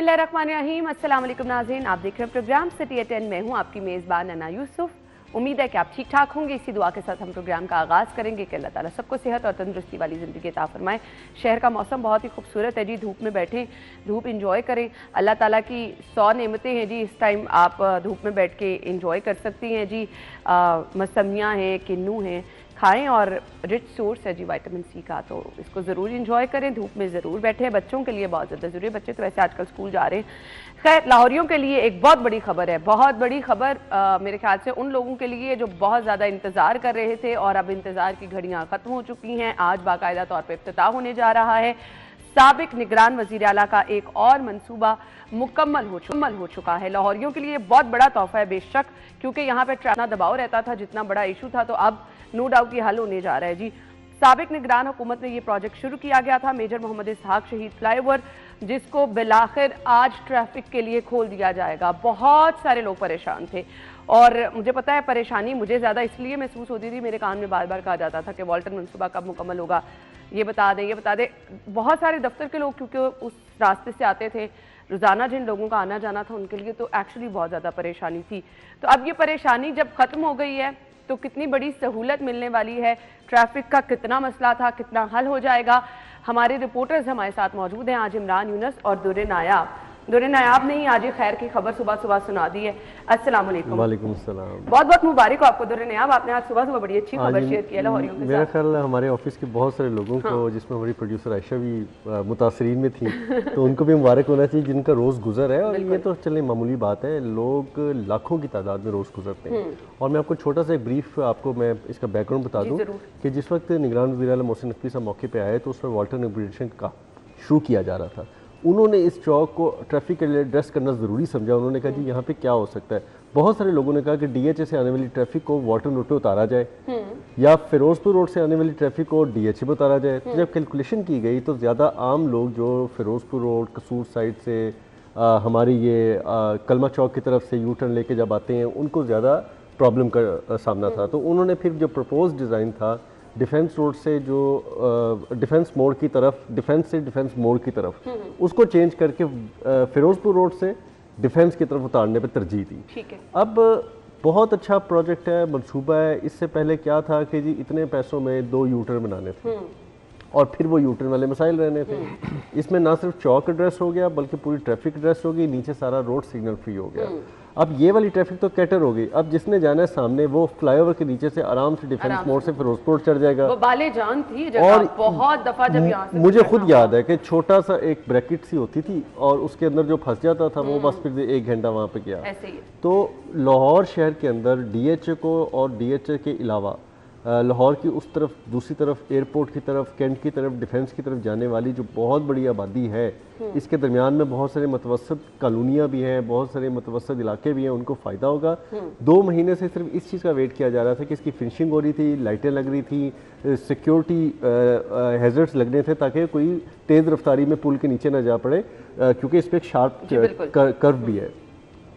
बिस्मिल्लाहिर्रहमानिर्रहीम। अस्सलाम वालेकुम नाज़रीन, आप देख रहे हैं प्रोग्राम सिटी एट 10। मैं हूँ आपकी मेज़बान अना यूसुफ। उम्मीद है कि आप ठीक ठाक होंगे। इसी दुआ के साथ हम प्रोग्राम का आगाज़ करेंगे कि अल्लाह ताला सबको सेहत और तंदुरुस्ती वाली ज़िंदगी अता फरमाए। शहर का मौसम बहुत ही खूबसूरत है जी, धूप में बैठें, धूप इंजॉय करें। अल्लाह ताला की 100 नेमतें हैं जी। इस टाइम आप धूप में बैठ के इंजॉय कर सकती हैं जी। मौसमियाँ हैं, किन्नू हैं, खाएं और रिच सोर्स है जी विटामिन सी का, तो इसको ज़रूर इंजॉय करें। धूप में ज़रूर बैठें, बच्चों के लिए बहुत ज़्यादा ज़रूरी है। बच्चे तो वैसे आजकल स्कूल जा रहे हैं। खैर, लाहौरियों के लिए एक बहुत बड़ी खबर है, बहुत बड़ी खबर मेरे ख्याल से उन लोगों के लिए जो बहुत ज़्यादा इंतज़ार कर रहे थे और अब इंतज़ार की घड़ियाँ ख़त्म हो चुकी हैं। आज बाकायदा तौर पर इफ्तिताह होने जा रहा है। साबिक निगरान वज़ीर आला का एक और मंसूबा मुकम्मल हो चुका है। लाहौरियों के लिए बहुत बड़ा तोहफा है बेशक, क्योंकि यहाँ पर ट्रैफिक दबाव रहता था, जितना बड़ा इशू था, तो अब नो डाउट ये हल होने जा रहा है जी। साबिक निगरान हुकूमत में ये प्रोजेक्ट शुरू किया गया था, मेजर मोहम्मद इसहाक शहीद फ्लाईओवर, जिसको बिलाखिर आज ट्रैफिक के लिए खोल दिया जाएगा। बहुत सारे लोग परेशान थे और मुझे पता है परेशानी मुझे ज़्यादा इसलिए महसूस होती थी, मेरे कान में बार बार कहा जाता था कि वाल्टन मनसूबा कब मुकम्मल होगा, ये बता दें, ये बता दें। बहुत सारे दफ्तर के लोग क्योंकि उस रास्ते से आते थे, रोज़ाना जिन लोगों का आना जाना था, उनके लिए तो एक्चुअली बहुत ज़्यादा परेशानी थी। तो अब ये परेशानी जब ख़त्म हो गई है तो कितनी बड़ी सहूलत मिलने वाली है। ट्रैफिक का कितना मसला था, कितना हल हो जाएगा। हमारे रिपोर्टर्स हमारे साथ मौजूद हैं आज, इमरान यूनुस और दुर्रे नायाब। दुर्रे नायाब ने ही आज खैर की खबर सुबह सुबह सुना दी है। अस्सलाम वालेकुम। वालेकुम अस्सलाम। बहुत बहुत मुबारक हो आपको दुर्रे नायाब, आपने आज सुबह सुबह बड़ी अच्छी खबर शेयर की है लाहौरियों के साथ। मेरा ख्याल हमारे ऑफिस के बहुत सारे लोगों को, जिसमें हमारी प्रोड्यूसर आयशा भी मुतासरीन में थी, तो उनको भी मुबारक होना चाहिए जिनका रोज़ गुजर है। और ये तो चले मामूली बात है, लोग लाखों की तादाद में रोज़ गुजरते हैं। और मैं आपको छोटा सा एक ब्रीफ आपको मैं इसका बैकग्राउंड बता दूँ कि जिस वक्त निगरान वज़ीर आला मोहसिन नकवी साहब मौके पर आए तो उस पर वाल्टर इनॉग्रेशन का शुरू किया जा रहा था। उन्होंने इस चौक को ट्रैफिक के लिए एड्रेस करना ज़रूरी समझा। उन्होंने कहा जी यहाँ पे क्या हो सकता है। बहुत सारे लोगों ने कहा कि डीएचए से आने वाली ट्रैफिक को वाल्टन रोड पे उतारा जाए या फिरोजपुर रोड से आने वाली ट्रैफिक को डीएचए पे उतारा जाए। तो जब कैलकुलेशन की गई तो ज़्यादा आम लोग जो फिरोजपुर रोड कसूर साइड से हमारी ये कलमा चौक की तरफ से यू टर्न लेके जब आते हैं, उनको ज़्यादा प्रॉब्लम का सामना था। तो उन्होंने फिर जो प्रपोज डिज़ाइन था डिफेंस रोड से जो डिफेंस मोड़ की तरफ, डिफेंस से डिफेंस मोड़ की तरफ, उसको चेंज करके फिरोजपुर रोड से डिफेंस की तरफ उतारने पे तरजीह दी। ठीक है। अब बहुत अच्छा प्रोजेक्ट है, मंसूबा है। इससे पहले क्या था कि जी इतने पैसों में 2 यूटर्न बनाने थे और फिर वो यूटर्न वाले मसाइल रहने थे। इसमें ना सिर्फ चौक एड्रेस हो गया बल्कि पूरी ट्रैफिक एड्रेस हो गई, नीचे सारा रोड सिग्नल फ्री हो गया। अब ये वाली ट्रैफिक तो कैटर हो गई। अब जिसने जाना है सामने, वो फ्लाईओवर के नीचे से आराम से डिफेंस मोड़ से फिरोजपुर चढ़ जाएगा। वो बाले जान थी जगह, और बहुत दफा जब यहाँ से मुझे खुद याद है कि छोटा सा एक ब्रैकेट सी होती थी और उसके अंदर जो फंस जाता था वो बस फिर 1 घंटा वहाँ पे गया। ऐसे ही। तो लाहौर शहर के अंदर डीएचए को और डीएचए के अलावा लाहौर की उस तरफ, दूसरी तरफ एयरपोर्ट की तरफ, कैंट की तरफ, डिफेंस की तरफ जाने वाली जो बहुत बड़ी आबादी है, इसके दरमियान में बहुत सारे मतवसत कॉलोनियाँ भी हैं, बहुत सारे मतवसत इलाके भी हैं, उनको फ़ायदा होगा। 2 महीने से सिर्फ इस चीज़ का वेट किया जा रहा था कि इसकी फिनिशिंग हो रही थी, लाइटें लग रही थी, सिक्योरिटी हैजर्ड्स लगने थे ताकि कोई तेज़ रफ्तारी में पुल के नीचे ना जा पड़े, क्योंकि इस पर एक शार्प कर्व भी है।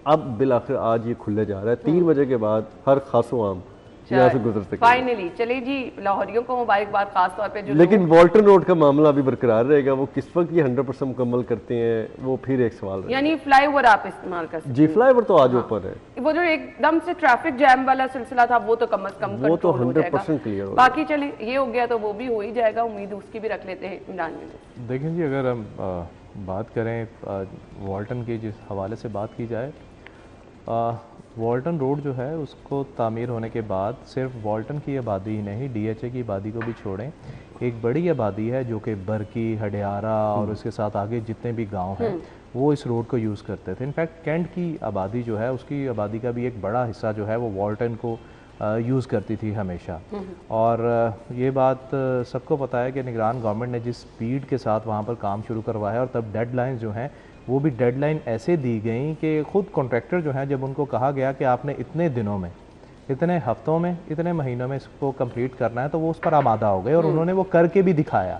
अब बिलाखिर आज ये खुलने जा रहा है। 3 बजे के बाद हर खासो आम यहाँ से गुजर सकते। फाइनली चले जी, लाहौरियों को मुबारकबाद खास तौर पे जो। लेकिन वाल्टन रोड का मामला अभी बरकरार रहेगा। वो किस वक्त ये 100% मुकम्मल करते हैं वो फिर एक सवाल है। यानी फ्लाईओवर आप इस्तेमाल कर सकते हैं। जी, फ्लाईओवर तो आज ऊपर है। वो जो एकदम से ट्रैफिक जैम वाला सिलसिला था वो तो कम अज कम वो तो 100% क्लियर हो। बाकी चले ये हो गया तो वो भी हो ही जाएगा, उम्मीद उसकी भी रख लेते हैं। इमरान में देखें जी, अगर हम बात करें वाल्टन के जिस हवाले से बात की जाए, वाल्टन रोड जो है उसको तामीर होने के बाद सिर्फ वाल्टन की आबादी ही नहीं, डीएचए की आबादी को भी छोड़ें, एक बड़ी आबादी है जो कि बरकी, हडियारा और उसके साथ आगे जितने भी गांव हैं वो इस रोड को यूज़ करते थे। इनफैक्ट कैंट की आबादी जो है, उसकी आबादी का भी एक बड़ा हिस्सा जो है वो वाल्टन को यूज़ करती थी हमेशा। और ये बात सबको पता है कि निगरान गवर्नमेंट ने जिस स्पीड के साथ वहाँ पर काम शुरू करवाया है, और तब डेडलाइंस जो हैं वो भी डेडलाइन ऐसे दी गई कि खुद कॉन्ट्रैक्टर जो हैं, जब उनको कहा गया कि आपने इतने दिनों में, इतने हफ्तों में, इतने महीनों में इसको कंप्लीट करना है, तो वो उस पर आमादा हो गए और उन्होंने वो करके भी दिखाया।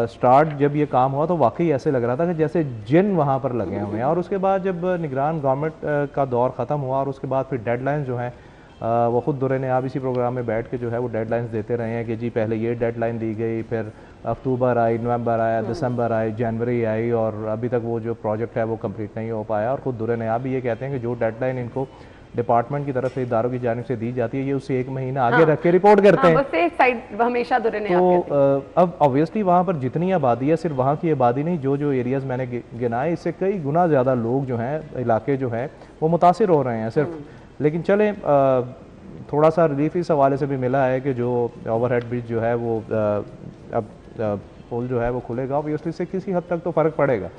स्टार्ट जब ये काम हुआ तो वाकई ऐसे लग रहा था कि जैसे जिन वहाँ पर लगे हुए हैं। और उसके बाद जब निगरान गवर्नमेंट का दौर ख़त्म हुआ और उसके बाद फिर डेडलाइन जो हैं वो खुद दुर्रे ने आप इसी प्रोग्राम में बैठ के जो है वो डेडलाइंस देते रहे हैं कि जी पहले ये डेडलाइन दी गई, फिर अक्टूबर आई, नवंबर आया, दिसंबर आई, जनवरी आई और अभी तक वो जो प्रोजेक्ट है वो कंप्लीट नहीं हो पाया। और खुद दुर्रे ने आप भी ये कहते हैं कि जो डेडलाइन इनको डिपार्टमेंट की तरफ से, इदारों की जानिब से दी जाती है, ये उसे 1 महीना आगे रख के रिपोर्ट करते हैं। बस एक साइड हमेशा दुर्रे ने तो अब ऑब्वियसली वहाँ पर जितनी आबादी है, सिर्फ वहाँ की आबादी नहीं, जो जो एरियाज़ मैंने गिनाए, इससे कई गुना ज़्यादा लोग जो हैं, इलाके जो हैं वो मुतासिर हो रहे हैं सिर्फ। लेकिन चलें, थोड़ा सा रिलीफ इस हवाले से भी मिला है कि जो ओवरहेड ब्रिज जो है वो अब पुल जो है वो खुलेगा, ऑब्वियसली से किसी हद तक तो फ़र्क पड़ेगा।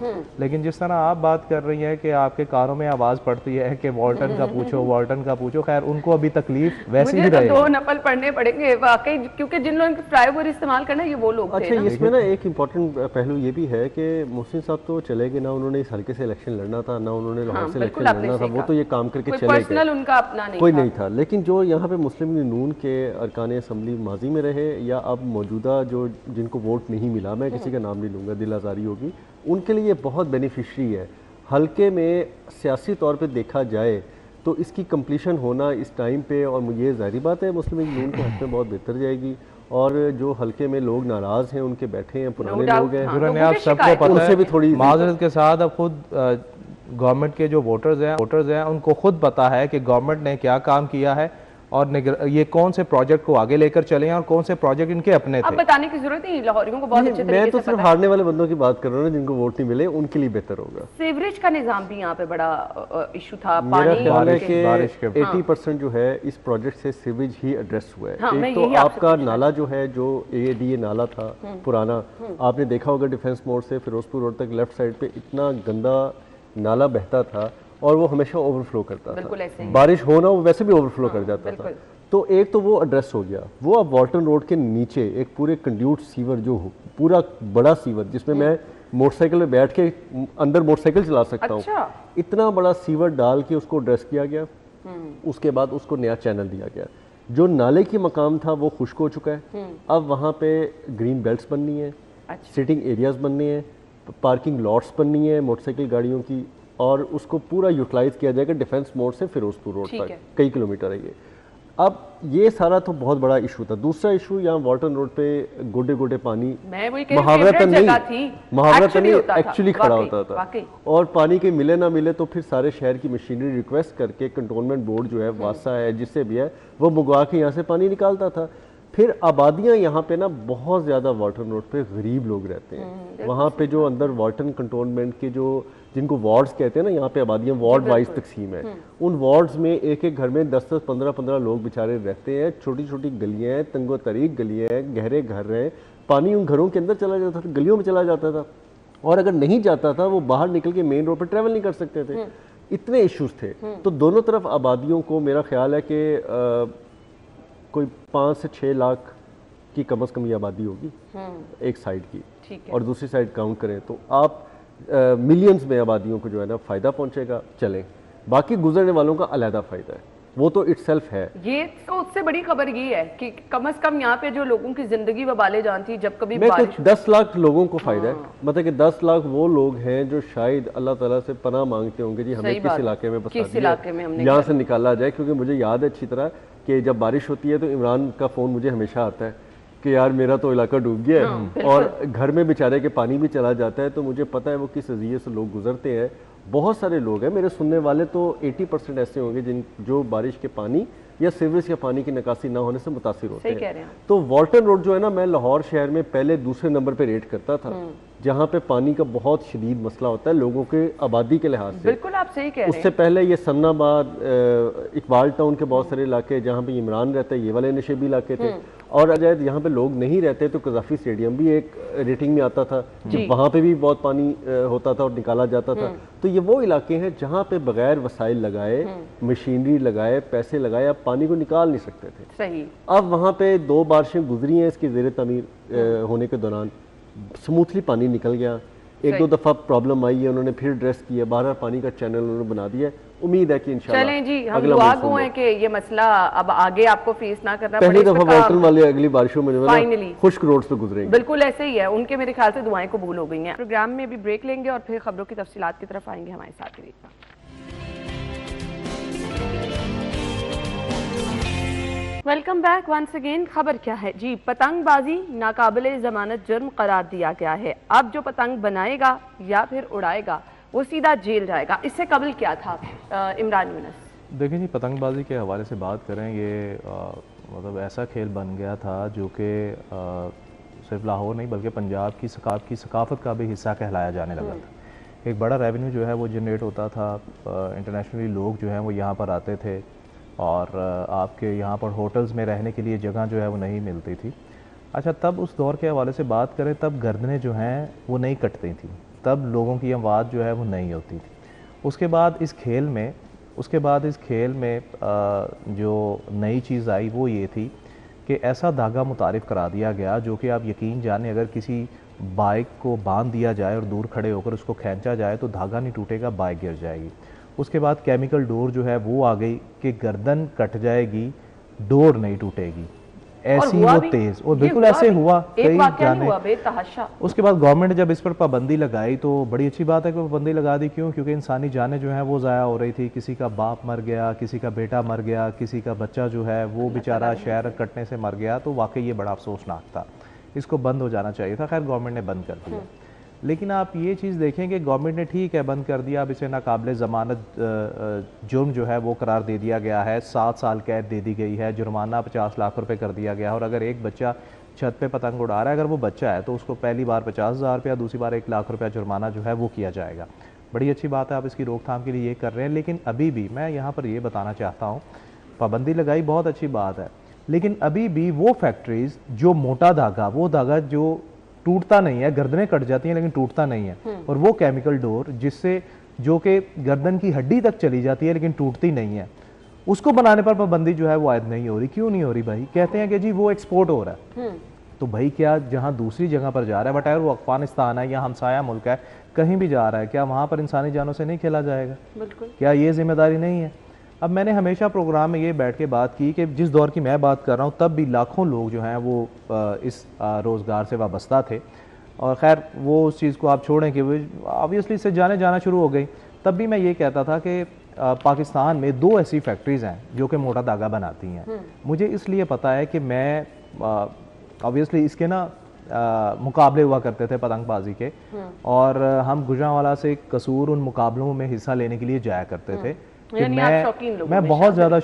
लेकिन जिस तरह आप बात कर रही हैं कि आपके कारों में आवाज़ पड़ती है कि वॉल्टन का पूछो, वॉल्टन का पूछो, खैर उनको अभी तकलीफ वैसी ही रहेगी। मुझे 2 नफल पढ़ने पड़ेंगे वाकई, क्योंकि जिन लोगों को फ्लाईओवर इस्तेमाल करना है ये वो लोग थे। अच्छा, इसमें ना एक इम्पॉर्टेंट पहलू ये भी है कि मोहसिन साहब तो चले गए ना, उन्होंने इस हल्के से इलेक्शन लड़ना था, ना उन्होंने लाहौर से इलेक्शन लड़ना था, वो तो ये काम करके चले गए, पर्सनल उनका अपना कोई नहीं था। लेकिन जो यहाँ पे मुस्लिम लीग नून के अरकान असम्बली माजी में रहे या अब मौजूदा जो जिनको वोट नहीं मिला, मैं किसी का नाम नहीं लूँगा, दिल आज़ारी होगी, उनके लिए बहुत बेनिफिशरी है। हल्के में सियासी तौर पे देखा जाए तो इसकी कंप्लीशन होना इस टाइम पे, और मुझे ज़ाहिर बात है मुस्लिम लीग नून के हक़ में बहुत बेहतर जाएगी। और जो हल्के में लोग नाराज़ हैं, उनके बैठे हैं, पुराने लोग हैं, आप सबको पता उनसे भी थोड़ी माज़रत के साथ अब खुद गवर्नमेंट के जो वोटर्स हैं उनको खुद पता है कि गवर्नमेंट ने क्या काम किया है और ये कौन से प्रोजेक्ट को आगे लेकर चले हैं और कौन से प्रोजेक्ट इनके अपने थे। अब बताने की जरूरत नहीं, लाहौरियों को बहुत अच्छे तरीके से मैं तो सिर्फ हारने वाले बंदों की बात कर रहा हूँ, जिनको वोट नहीं मिले उनके लिए बेहतर होगा। सीवरेज का निजाम भी यहाँ पे बड़ा इशू था। मेरा ख्याल है बारिश के कि 80% जो है इस प्रोजेक्ट से सीवेज ही एड्रेस हुआ है। एक तो यही आपका नाला जो है, जो AADA नाला था पुराना, आपने देखा होगा डिफेंस मोड़ से फिरोजपुर रोड तक लेफ्ट साइड पे इतना गंदा नाला बहता था और वो हमेशा ओवरफ्लो करता था, बारिश हो ना वो वैसे भी ओवरफ्लो कर जाता था। तो एक तो वो एड्रेस हो गया। वो अब वॉल्टन रोड के नीचे एक पूरे कंड्यूट सीवर जो हो, पूरा बड़ा सीवर जिसमें मैं मोटरसाइकिल में बैठ के अंदर मोटरसाइकिल चला सकता हूँ, इतना बड़ा सीवर डाल के उसको एड्रेस किया गया। उसके बाद उसको नया चैनल दिया गया। जो नाले की मकाम था वो खुश्क हो चुका है। अब वहाँ पे ग्रीन बेल्ट्स बननी है, सिटिंग एरियाज बनने हैं, पार्किंग लॉट्स बननी है मोटरसाइकिल गाड़ियों की, और उसको पूरा यूटिलाइज किया जाएगा डिफेंस मोड़ से फिरोजपुर रोड तक, कई किलोमीटर है ये। अब ये सारा तो बहुत बड़ा इशू था। दूसरा इशू यहाँ वॉल्टन रोड पे गोडे गोडे पानी मुहावरतन नहीं एक्चुअली खड़ा होता था, और पानी के मिले ना मिले तो फिर सारे शहर की मशीनरी रिक्वेस्ट करके कंटोनमेंट बोर्ड जो है, वासा है, जिससे भी है, वो मंगवा के यहाँ से पानी निकालता था। फिर आबादियाँ यहाँ पे ना बहुत ज़्यादा वॉल्टन रोड पे गरीब लोग रहते हैं। वहाँ पे जो अंदर वॉल्टन कंटोनमेंट के जो जिनको वार्ड्स कहते हैं ना, यहाँ पे आबादियाँ वार्ड वाइज तकसीम है। उन वार्ड्स में एक एक घर में 10-10, 15-15 लोग बेचारे रहते हैं। छोटी छोटी गलियाँ हैं, तंगो तरीक गलियाँ हैं, गहरे घर हैं, पानी उन घरों के अंदर चला जाता था, गलियों में चला जाता था, और अगर नहीं जाता था वो बाहर निकल के मेन रोड पर ट्रैवल नहीं कर सकते थे। इतने इशूज़ थे। तो दोनों तरफ आबादियों को, मेरा ख्याल है कि कोई 5 से 6 लाख की कम से कम ये आबादी होगी एक साइड की, और दूसरी साइड काउंट करें तो आप मिलियंस में आबादियों को जो है ना फ़ायदा पहुंचेगा। चलें, बाकी गुजरने वालों का अलहदा फ़ायदा है, वो तो इटसेल्फ है। ये तो उससे बड़ी खबर ये है कि कम से कम यहाँ पे जो लोगों की जिंदगी वबाले जान थी, जब कभी मैं कुछ 10 लाख लोगों को फ़ायदा है। मतलब कि 10 लाख वो लोग हैं जो शायद अल्लाह ताला से पनाह मांगते होंगे, जी हमें किस इलाके में बसा दिया, यहाँ से निकाला जाए। क्योंकि मुझे याद है अच्छी तरह कि जब बारिश होती है तो इमरान का फ़ोन मुझे हमेशा आता है कि यार मेरा तो इलाका डूब गया है, और घर में बेचारे के पानी भी चला जाता है। तो मुझे पता है वो किस अज़िये से लोग गुजरते हैं। बहुत सारे लोग हैं मेरे सुनने वाले, तो 80% ऐसे होंगे जो बारिश के पानी या सीवरेज के पानी की निकासी ना होने से मुतासिर होते हैं। तो वॉल्टन रोड जो है ना, मैं लाहौर शहर में पहले दूसरे नंबर पे रेट करता था, जहाँ पे पानी का बहुत शदीद मसला होता है लोगों के आबादी के लिहाज से। बिल्कुल आप सही कह रहे हैं। उससे पहले ये सन्नाबाद, इकबाल टाउन के बहुत सारे इलाके जहाँ पे इमरान रहता है, ये वाले नशेबी इलाके थे। और अजय यहाँ पे लोग नहीं रहते तो कज़ाफ़ी स्टेडियम भी एक रेटिंग में आता था, वहाँ पे भी बहुत पानी होता था और निकाला जाता था। तो ये वो इलाके हैं जहाँ पे बगैर वसाइल लगाए, मशीनरी लगाए, पैसे लगाए, आप पानी को निकाल नहीं सकते थे। सही। अब वहाँ पे 2 बारिशें गुजरी हैं इसकी ज़ेर तमीर होने के दौरान, स्मूथली पानी निकल गया। 1-2 दफ़ा प्रॉब्लम आई है, उन्होंने फिर एड्रेस किया, 12 पानी का चैनल उन्होंने बना दिया। उम्मीद है कि इंशाल्लाह चलें जी, हम दुआ गो हैं कि ये मसला अब आगे आपको फेस ना करना पहली दफा वॉल्टन वाले अगली बारिशों में फाइनली खुश्क रोड पे गुजरेंगे। बिल्कुल ऐसे ही है, उनके मेरे ख्याल से दुआएं कबूल हो गई हैं। प्रोग्राम में भी ब्रेक लेंगे और फिर खबरों की तफसीलात की तरफ आएंगे। हमारे साथ रहिएगा। Welcome back once again. खबर क्या है जी, पतंगबाजी नाकाबिले जमानत जुर्म करार दिया गया है। अब जो पतंग बनाएगा या फिर उड़ाएगा वो सीधा जेल जाएगा। इससे कबल क्या था इमरान यूनुस? देखिए जी, पतंगबाजी के हवाले से बात करें, ये मतलब ऐसा खेल बन गया था जो कि सिर्फ लाहौर नहीं बल्कि पंजाब की सकाफत का भी हिस्सा कहलाया जाने लगा था। एक बड़ा रेवेन्यू जो है वो जनरेट होता था। इंटरनेशनली लोग जो हैं वो यहाँ पर आते थे और आपके यहाँ पर होटल्स में रहने के लिए जगह जो है वो नहीं मिलती थी। अच्छा, तब उस दौर के हवाले से बात करें, तब गर्दनें जो हैं वो नहीं कटती थी, तब लोगों की आवाज़ जो है वो नहीं होती थी। उसके बाद इस खेल में जो नई चीज़ आई वो ये थी कि ऐसा धागा मुतारिफ़ करा दिया गया जो कि आप यकीन जाने, अगर किसी बाइक को बांध दिया जाए और दूर खड़े होकर उसको खींचा जाए तो धागा नहीं टूटेगा, बाइक गिर जाएगी। उसके बाद केमिकल डोर जो है वो आ गई कि गर्दन कट जाएगी, डोर नहीं टूटेगी, ऐसी वो तेज, और बिल्कुल ऐसे हुआ, कई जाने। उसके बाद गवर्नमेंट ने जब इस पर पाबंदी लगाई तो बड़ी अच्छी बात है कि पाबंदी लगा दी। क्यों? क्योंकि इंसानी जानें जो हैं वो ज़ाया हो रही थी। किसी का बाप मर गया, किसी का बेटा मर गया, किसी का बच्चा जो है वो बेचारा शहर कटने से मर गया। तो वाकई ये बड़ा अफसोसनाक था, इसको बंद हो जाना चाहिए था। खैर गवर्नमेंट ने बंद कर दिया। लेकिन आप ये चीज़ देखें कि गवर्नमेंट ने ठीक है बंद कर दिया, अब इसे नाकाबिले ज़मानत जुर्म जो है वो करार दे दिया गया है। 7 साल कैद दे दी गई है, जुर्माना 50 लाख रुपए कर दिया गया है। और अगर एक बच्चा छत पे पतंग उड़ा रहा है, अगर वो बच्चा है तो उसको पहली बार 50,000 रुपया, दूसरी बार 1 लाख रुपया जुर्माना जो है वो किया जाएगा। बड़ी अच्छी बात है, आप इसकी रोकथाम के लिए ये कर रहे हैं। लेकिन अभी भी मैं यहाँ पर ये बताना चाहता हूँ, पाबंदी लगाई बहुत अच्छी बात है, लेकिन अभी भी वो फैक्ट्रीज जो मोटा धागा, वो धागा जो टूटता नहीं है, गर्दनें कट जाती हैं लेकिन टूटता नहीं है, और वो केमिकल डोर जिससे जो कि गर्दन की हड्डी तक चली जाती है लेकिन टूटती नहीं है, उसको बनाने पर पाबंदी जो है वो आयद नहीं हो रही। क्यों नहीं हो रही भाई? कहते हैं कि जी वो एक्सपोर्ट हो रहा है। तो भाई क्या जहां दूसरी जगह पर जा रहा है, वट एवर वो अफगानिस्तान है या हमसाया मुल्क है, कहीं भी जा रहा है, क्या वहां पर इंसानी जानों से नहीं खेला जाएगा? बिल्कुल। क्या ये जिम्मेदारी नहीं है? अब मैंने हमेशा प्रोग्राम में ये बैठ के बात की कि जिस दौर की मैं बात कर रहा हूँ तब भी लाखों लोग जो हैं वो इस रोज़गार से वाबस्ता थे। और ख़ैर वो उस चीज़ को आप छोड़ें कि वो ऑब्वियसली इससे जाना शुरू हो गई। तब भी मैं ये कहता था कि पाकिस्तान में 2 ऐसी फैक्ट्रीज़ हैं जो कि मोटा धागा बनाती हैं। मुझे इसलिए पता है कि मैं ऑब्वियसली इसके ना मुकाबले हुआ करते थे पतंगबाजी के, और हम गुजरांवाला से कसूर उन मुकाबलों में हिस्सा लेने के लिए जाया करते थे। कि मैं बहुत ज़्यादा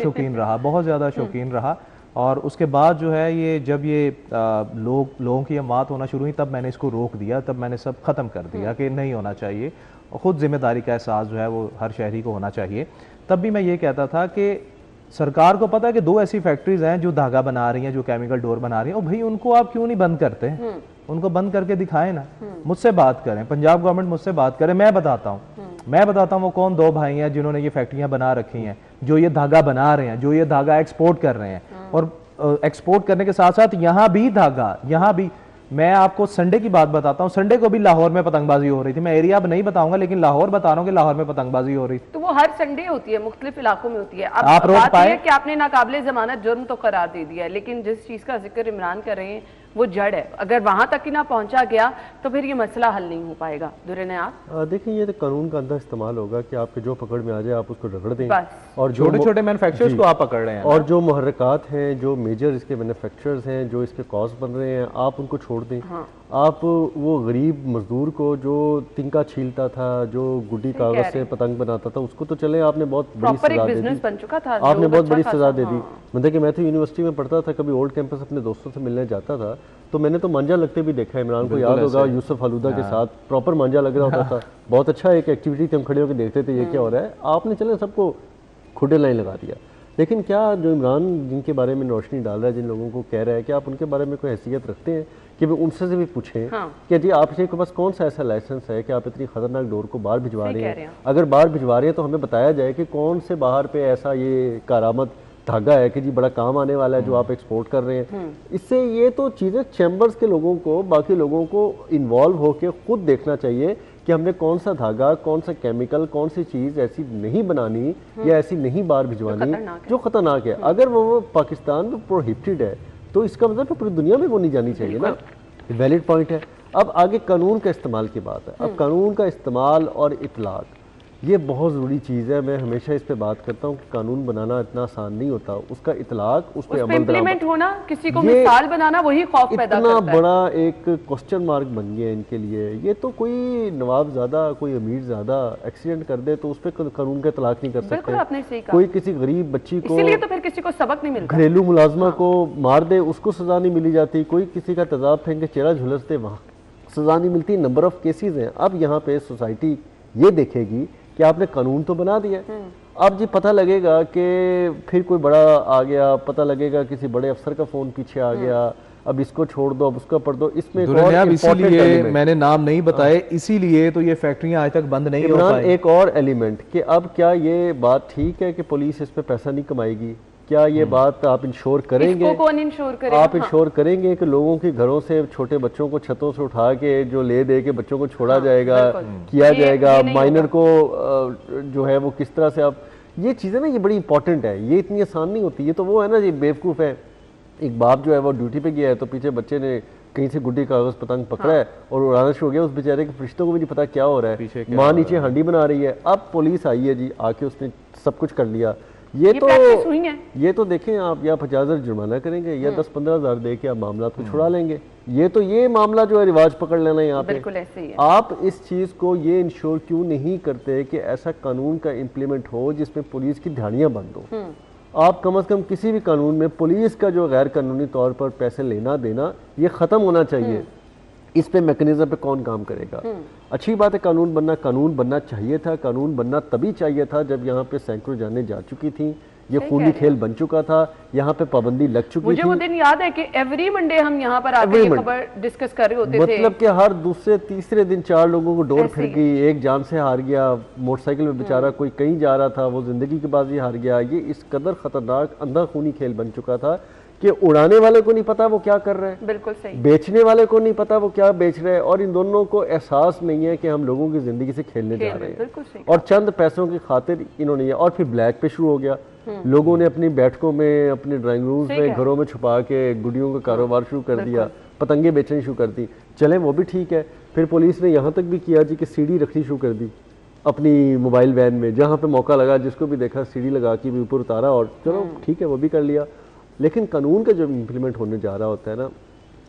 शौकीन रहा। और उसके बाद जो है ये जब ये लोगों की अमवात होना शुरू हुई, तब मैंने इसको रोक दिया, तब मैंने सब ख़त्म कर दिया कि नहीं होना चाहिए। और ख़ुद जिम्मेदारी का एहसास जो है वो हर शहरी को होना चाहिए। तब भी मैं ये कहता था कि सरकार को पता है कि 2 ऐसी फैक्ट्रीज हैं जो धागा बना रही हैं, जो केमिकल डोर बना रही हैं, और भाई उनको आप क्यों नहीं बंद करते? उनको बंद करके दिखाएं ना, मुझसे बात करें, पंजाब गवर्नमेंट मुझसे बात करे, मैं बताता हूँ वो कौन 2 भाई हैं जिन्होंने ये फैक्ट्रियां बना रखी हैं, जो ये धागा बना रहे हैं, जो ये धागा एक्सपोर्ट कर रहे हैं। और एक्सपोर्ट करने के साथ साथ यहाँ भी मैं आपको संडे की बात बताता हूँ, संडे को भी लाहौर में पतंगबाजी हो रही थी। मैं एरिया अब नहीं बताऊंगा, लेकिन लाहौर बता रहा हूँ कि लाहौर में पतंगबाजी हो रही थी। तो वो हर संडे होती है, मुख्तलिफ इलाकों में होती है। अब आप रोक पाए कि आपने नाकाबिले जमानत जुर्म तो करार दे दिया है, लेकिन जिस चीज का जिक्र इमरान कर रहे हैं वो जड़ है। अगर वहां तक ही ना पहुंचा गया तो फिर ये मसला हल नहीं हो पाएगा। दुर्रे आप देखिए, ये तो कानून का अंदर इस्तेमाल होगा कि आपके जो पकड़ में आ जाए आप उसको रगड़ दें, और छोटे मैन्युफैक्चरर्स को आप पकड़ रहे हैं, और जो मुहर्रिकात हैं, जो मेजर इसके मैन्युफैक्चरर्स हैं, जो इसके कॉस्ट बन रहे हैं, आप उनको छोड़ दें। आप वो गरीब मजदूर को जो तिनका छीलता था, जो गुड्डी कागज से पतंग बनाता था, उसको तो चले आपने बहुत बड़ी सजा दे दी, बन चुका था, आपने बहुत बड़ी सजा दे दी। मतलब कि मैं तो यूनिवर्सिटी में पढ़ता था, कभी ओल्ड कैंपस अपने दोस्तों से मिलने जाता था तो मैंने तो मांझा लगते भी देखा। इमरान को याद होगा, यूसुफ हलूदा के साथ प्रॉपर मांझा लग रहा होता था। बहुत अच्छा एक एक्टिविटी थी, हम खड़े होकर देखते थे ये क्या हो रहा है। आपने चले सबको खुडे लाइन लगा दिया। लेकिन क्या जो इमरान जिनके बारे में रोशनी डाल रहा है, जिन लोगों को कह रहा है कि आप उनके बारे में कोई हैसियत रखते हैं कि वो उनसे से भी पूछें कि जी आपके पास कौन सा ऐसा लाइसेंस है कि आप इतनी खतरनाक डोर को बाहर भिजवा रहे हैं? अगर बाहर भिजवा रहे हैं तो हमें बताया जाए कि कौन से बाहर पे ऐसा ये कारामद धागा है कि जी बड़ा काम आने वाला है जो आप एक्सपोर्ट कर रहे हैं। इससे ये तो चीज़ें चैम्बर्स के लोगों को, बाकी लोगों को इन्वॉल्व होकर खुद देखना चाहिए कि हमने कौन सा धागा, कौन सा केमिकल, कौन सी चीज़ ऐसी नहीं बनानी या ऐसी नहीं बाहर भिजवानी जो खतरनाक है। अगर वो पाकिस्तान में प्रोहिबिटेड है तो इसका मतलब पूरी दुनिया में वो नहीं जानी चाहिए ना। वैलिड पॉइंट है। अब आगे कानून का इस्तेमाल की बात है। अब कानून का इस्तेमाल और इतलाक, ये बहुत ज़रूरी चीज़ है। मैं हमेशा इस पे बात करता हूँ कि कानून बनाना इतना आसान नहीं होता, उसका इतलाक, उस पे अमल इम्प्लीमेंट होना, किसी को मिसाल बनाना, वही खौफ पैदा करता है। इतना बड़ा एक क्वेश्चन मार्क बन गया इनके लिए। ये तो कोई नवाबजादा, कोई अमीरजादा एक्सीडेंट कर दे तो उस पर कानून का इतलाक नहीं कर सकते। बिल्कुल आपने सही कहा। कोई किसी गरीब बच्ची को, इसीलिए तो फिर किसी को सबक नहीं मिलता, घरेलू मुलाजमा को मार दे, उसको सजा नहीं मिली जाती। कोई किसी का तेजाब फेंक के चेहरा झुलस दे, वहाँ सजा नहीं मिलती। नंबर ऑफ केसेस हैं। अब यहाँ पे सोसाइटी ये देखेगी कि आपने कानून तो बना दिया, अब जी पता लगेगा कि फिर कोई बड़ा आ गया, पता लगेगा किसी बड़े अफसर का फोन पीछे आ गया, अब इसको छोड़ दो, अब उसका पढ़ दो। इसमें इसीलिए मैंने नाम नहीं बताए, इसीलिए तो ये फैक्ट्रियां आज तक बंद नहीं हो पाई। एक और एलिमेंट कि अब क्या ये बात ठीक है कि पुलिस इस पे पैसा नहीं कमाएगी? क्या ये बात आप इंश्योर करेंगे? कौन इंश्योर करेगा? आप इंश्योर करेंगे कि लोगों के घरों से छोटे बच्चों को छतों से उठा के जो ले दे के बच्चों को छोड़ा जाएगा, किया जाएगा, माइनर को जो है वो किस तरह से आप, ये चीज़ें ना ये बड़ी इंपॉर्टेंट है, ये इतनी आसान नहीं होती। ये तो वो है ना, ये बेवकूफ़ है, एक बाप जो है वो ड्यूटी पे गया है तो पीछे बच्चे ने कहीं से गुड्डी कागज पतंग पकड़ा है और उड़ाना शुरू हो गया, उस बेचारे के फरिश्तों को भी नहीं पता क्या हो रहा है, माँ नीचे हांडी बना रही है। अब पुलिस आई है जी, आके उसने सब कुछ कर लिया। ये तो देखें आप, या 50,000 जुर्माना करेंगे या 10-15,000 दे के आप मामला को छुड़ा लेंगे। ये मामला जो है रिवाज पकड़ लेना यहाँ पे। बिल्कुल ऐसे ही है। आप इस चीज को ये इंश्योर क्यों नहीं करते कि ऐसा कानून का इम्प्लीमेंट हो जिसमें पुलिस की ध्यानियां बंद हो? आप कम से कम किसी भी कानून में पुलिस का जो गैर कानूनी तौर पर पैसे लेना देना ये खत्म होना चाहिए। इस पे मैकेनिज्म पे कौन काम करेगा? अच्छी बात है कानून बनना चाहिए था। कानून बनना तभी चाहिए था जब यहाँ पे सैकड़ों जानें जा चुकी थी, ये खूनी खेल बन चुका था, यहाँ पे पाबंदी लग चुकी थी। मुझे वो दिन याद है कि एवरी मंडे हम यहाँ पर आके ये खबर डिस्कस कर रहे होते थे। मतलब कि हर दूसरे तीसरे दिन 4 लोगों को डोर फिर गई, एक जान से हार गया, मोटरसाइकिल में बेचारा कोई कहीं जा रहा था, वो जिंदगी की बाजी हार गया। ये इस कदर खतरनाक अंधा खूनी खेल बन चुका था कि उड़ाने वाले को नहीं पता वो क्या कर रहे हैं, बिल्कुल सही, बेचने वाले को नहीं पता वो क्या बेच रहे हैं, और इन दोनों को एहसास नहीं है कि हम लोगों की जिंदगी से खेलने जा रहे हैं, और चंद पैसों की खातिर इन्होंने। और फिर ब्लैक पे शुरू हो गया, लोगों ने अपनी बैठकों में, अपने ड्राइंग रूम्स में, घरों में छुपा के गुड़ियों का कारोबार शुरू कर दिया, पतंगे बेचनी शुरू कर दी। चले वो भी ठीक है। फिर पुलिस ने यहाँ तक भी किया जी कि सीढ़ी रखनी शुरू कर दी अपनी मोबाइल वैन में, जहाँ पे मौका लगा जिसको भी देखा सीढ़ी लगा के भी ऊपर उतारा, और चलो ठीक है वो भी कर लिया। लेकिन कानून का जो इम्प्लीमेंट होने जा रहा होता है ना,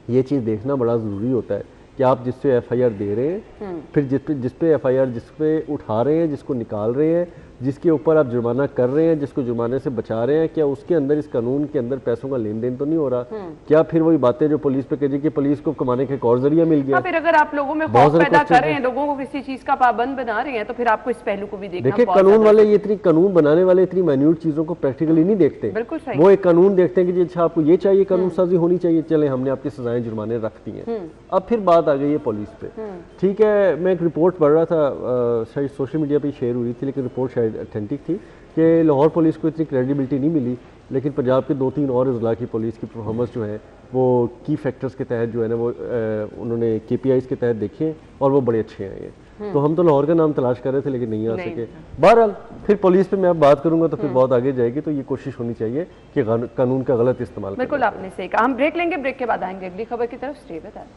ये चीज़ देखना बड़ा ज़रूरी होता है कि आप जिससे FIR दे रहे हैं, फिर जिस पे FIR जिस पे उठा रहे हैं, जिसको निकाल रहे हैं, जिसके ऊपर आप जुर्माना कर रहे हैं, जिसको जुर्माने से बचा रहे हैं, क्या उसके अंदर, इस कानून के अंदर पैसों का लेन देन तो नहीं हो रहा? क्या फिर वही बातें जो पुलिस पे कह कि पुलिस को कमाने का एक और जरिया मिल गया? फिर अगर आप लोगों में खौफ पैदा कर रहे हैं, लोगों को किसी चीज का पाबंद बना रहे हैं, तो फिर आपको इस पहलू को भी देखना। देखिए कानून वाले ये इतनी, कानून बनाने वाले इतनी माइन्यूट चीजों को प्रैक्टिकली नहीं देखते। बिल्कुल सही। वो एक कानून देखते हैं कि अच्छा आपको ये चाहिए, कानून साजी होनी चाहिए, चले हमने आपकी सजाएं जुर्माने रख दी हैं। अब फिर बात आ गई है पुलिस पे। ठीक है, मैं एक रिपोर्ट पढ़ रहा था, शायद सोशल मीडिया पे शेयर हुई थी, लेकिन रिपोर्ट शायद ऑथेंटिक थी कि लाहौर पुलिस को इतनी क्रेडिबिलिटी नहीं मिली, लेकिन पंजाब के 2-3 और अजला की पुलिस की परफॉर्मेंस जो है वो की फैक्टर्स के तहत जो है ना वो उन्होंने KPIs के तहत देखे और वो बड़े अच्छे हैं। ये तो हम तो लाहौर का नाम तलाश कर रहे थे लेकिन नहीं आ सके। बहरहाल फिर पुलिस पे मैं अब बात करूंगा तो फिर बहुत आगे जाएगी, तो ये कोशिश होनी चाहिए कि कानून का गलत इस्तेमाल। बिल्कुल आपने सही कहा। हम ब्रेक लेंगे, ब्रेक के बाद आएंगे अगली खबर की तरफ। Stay with us.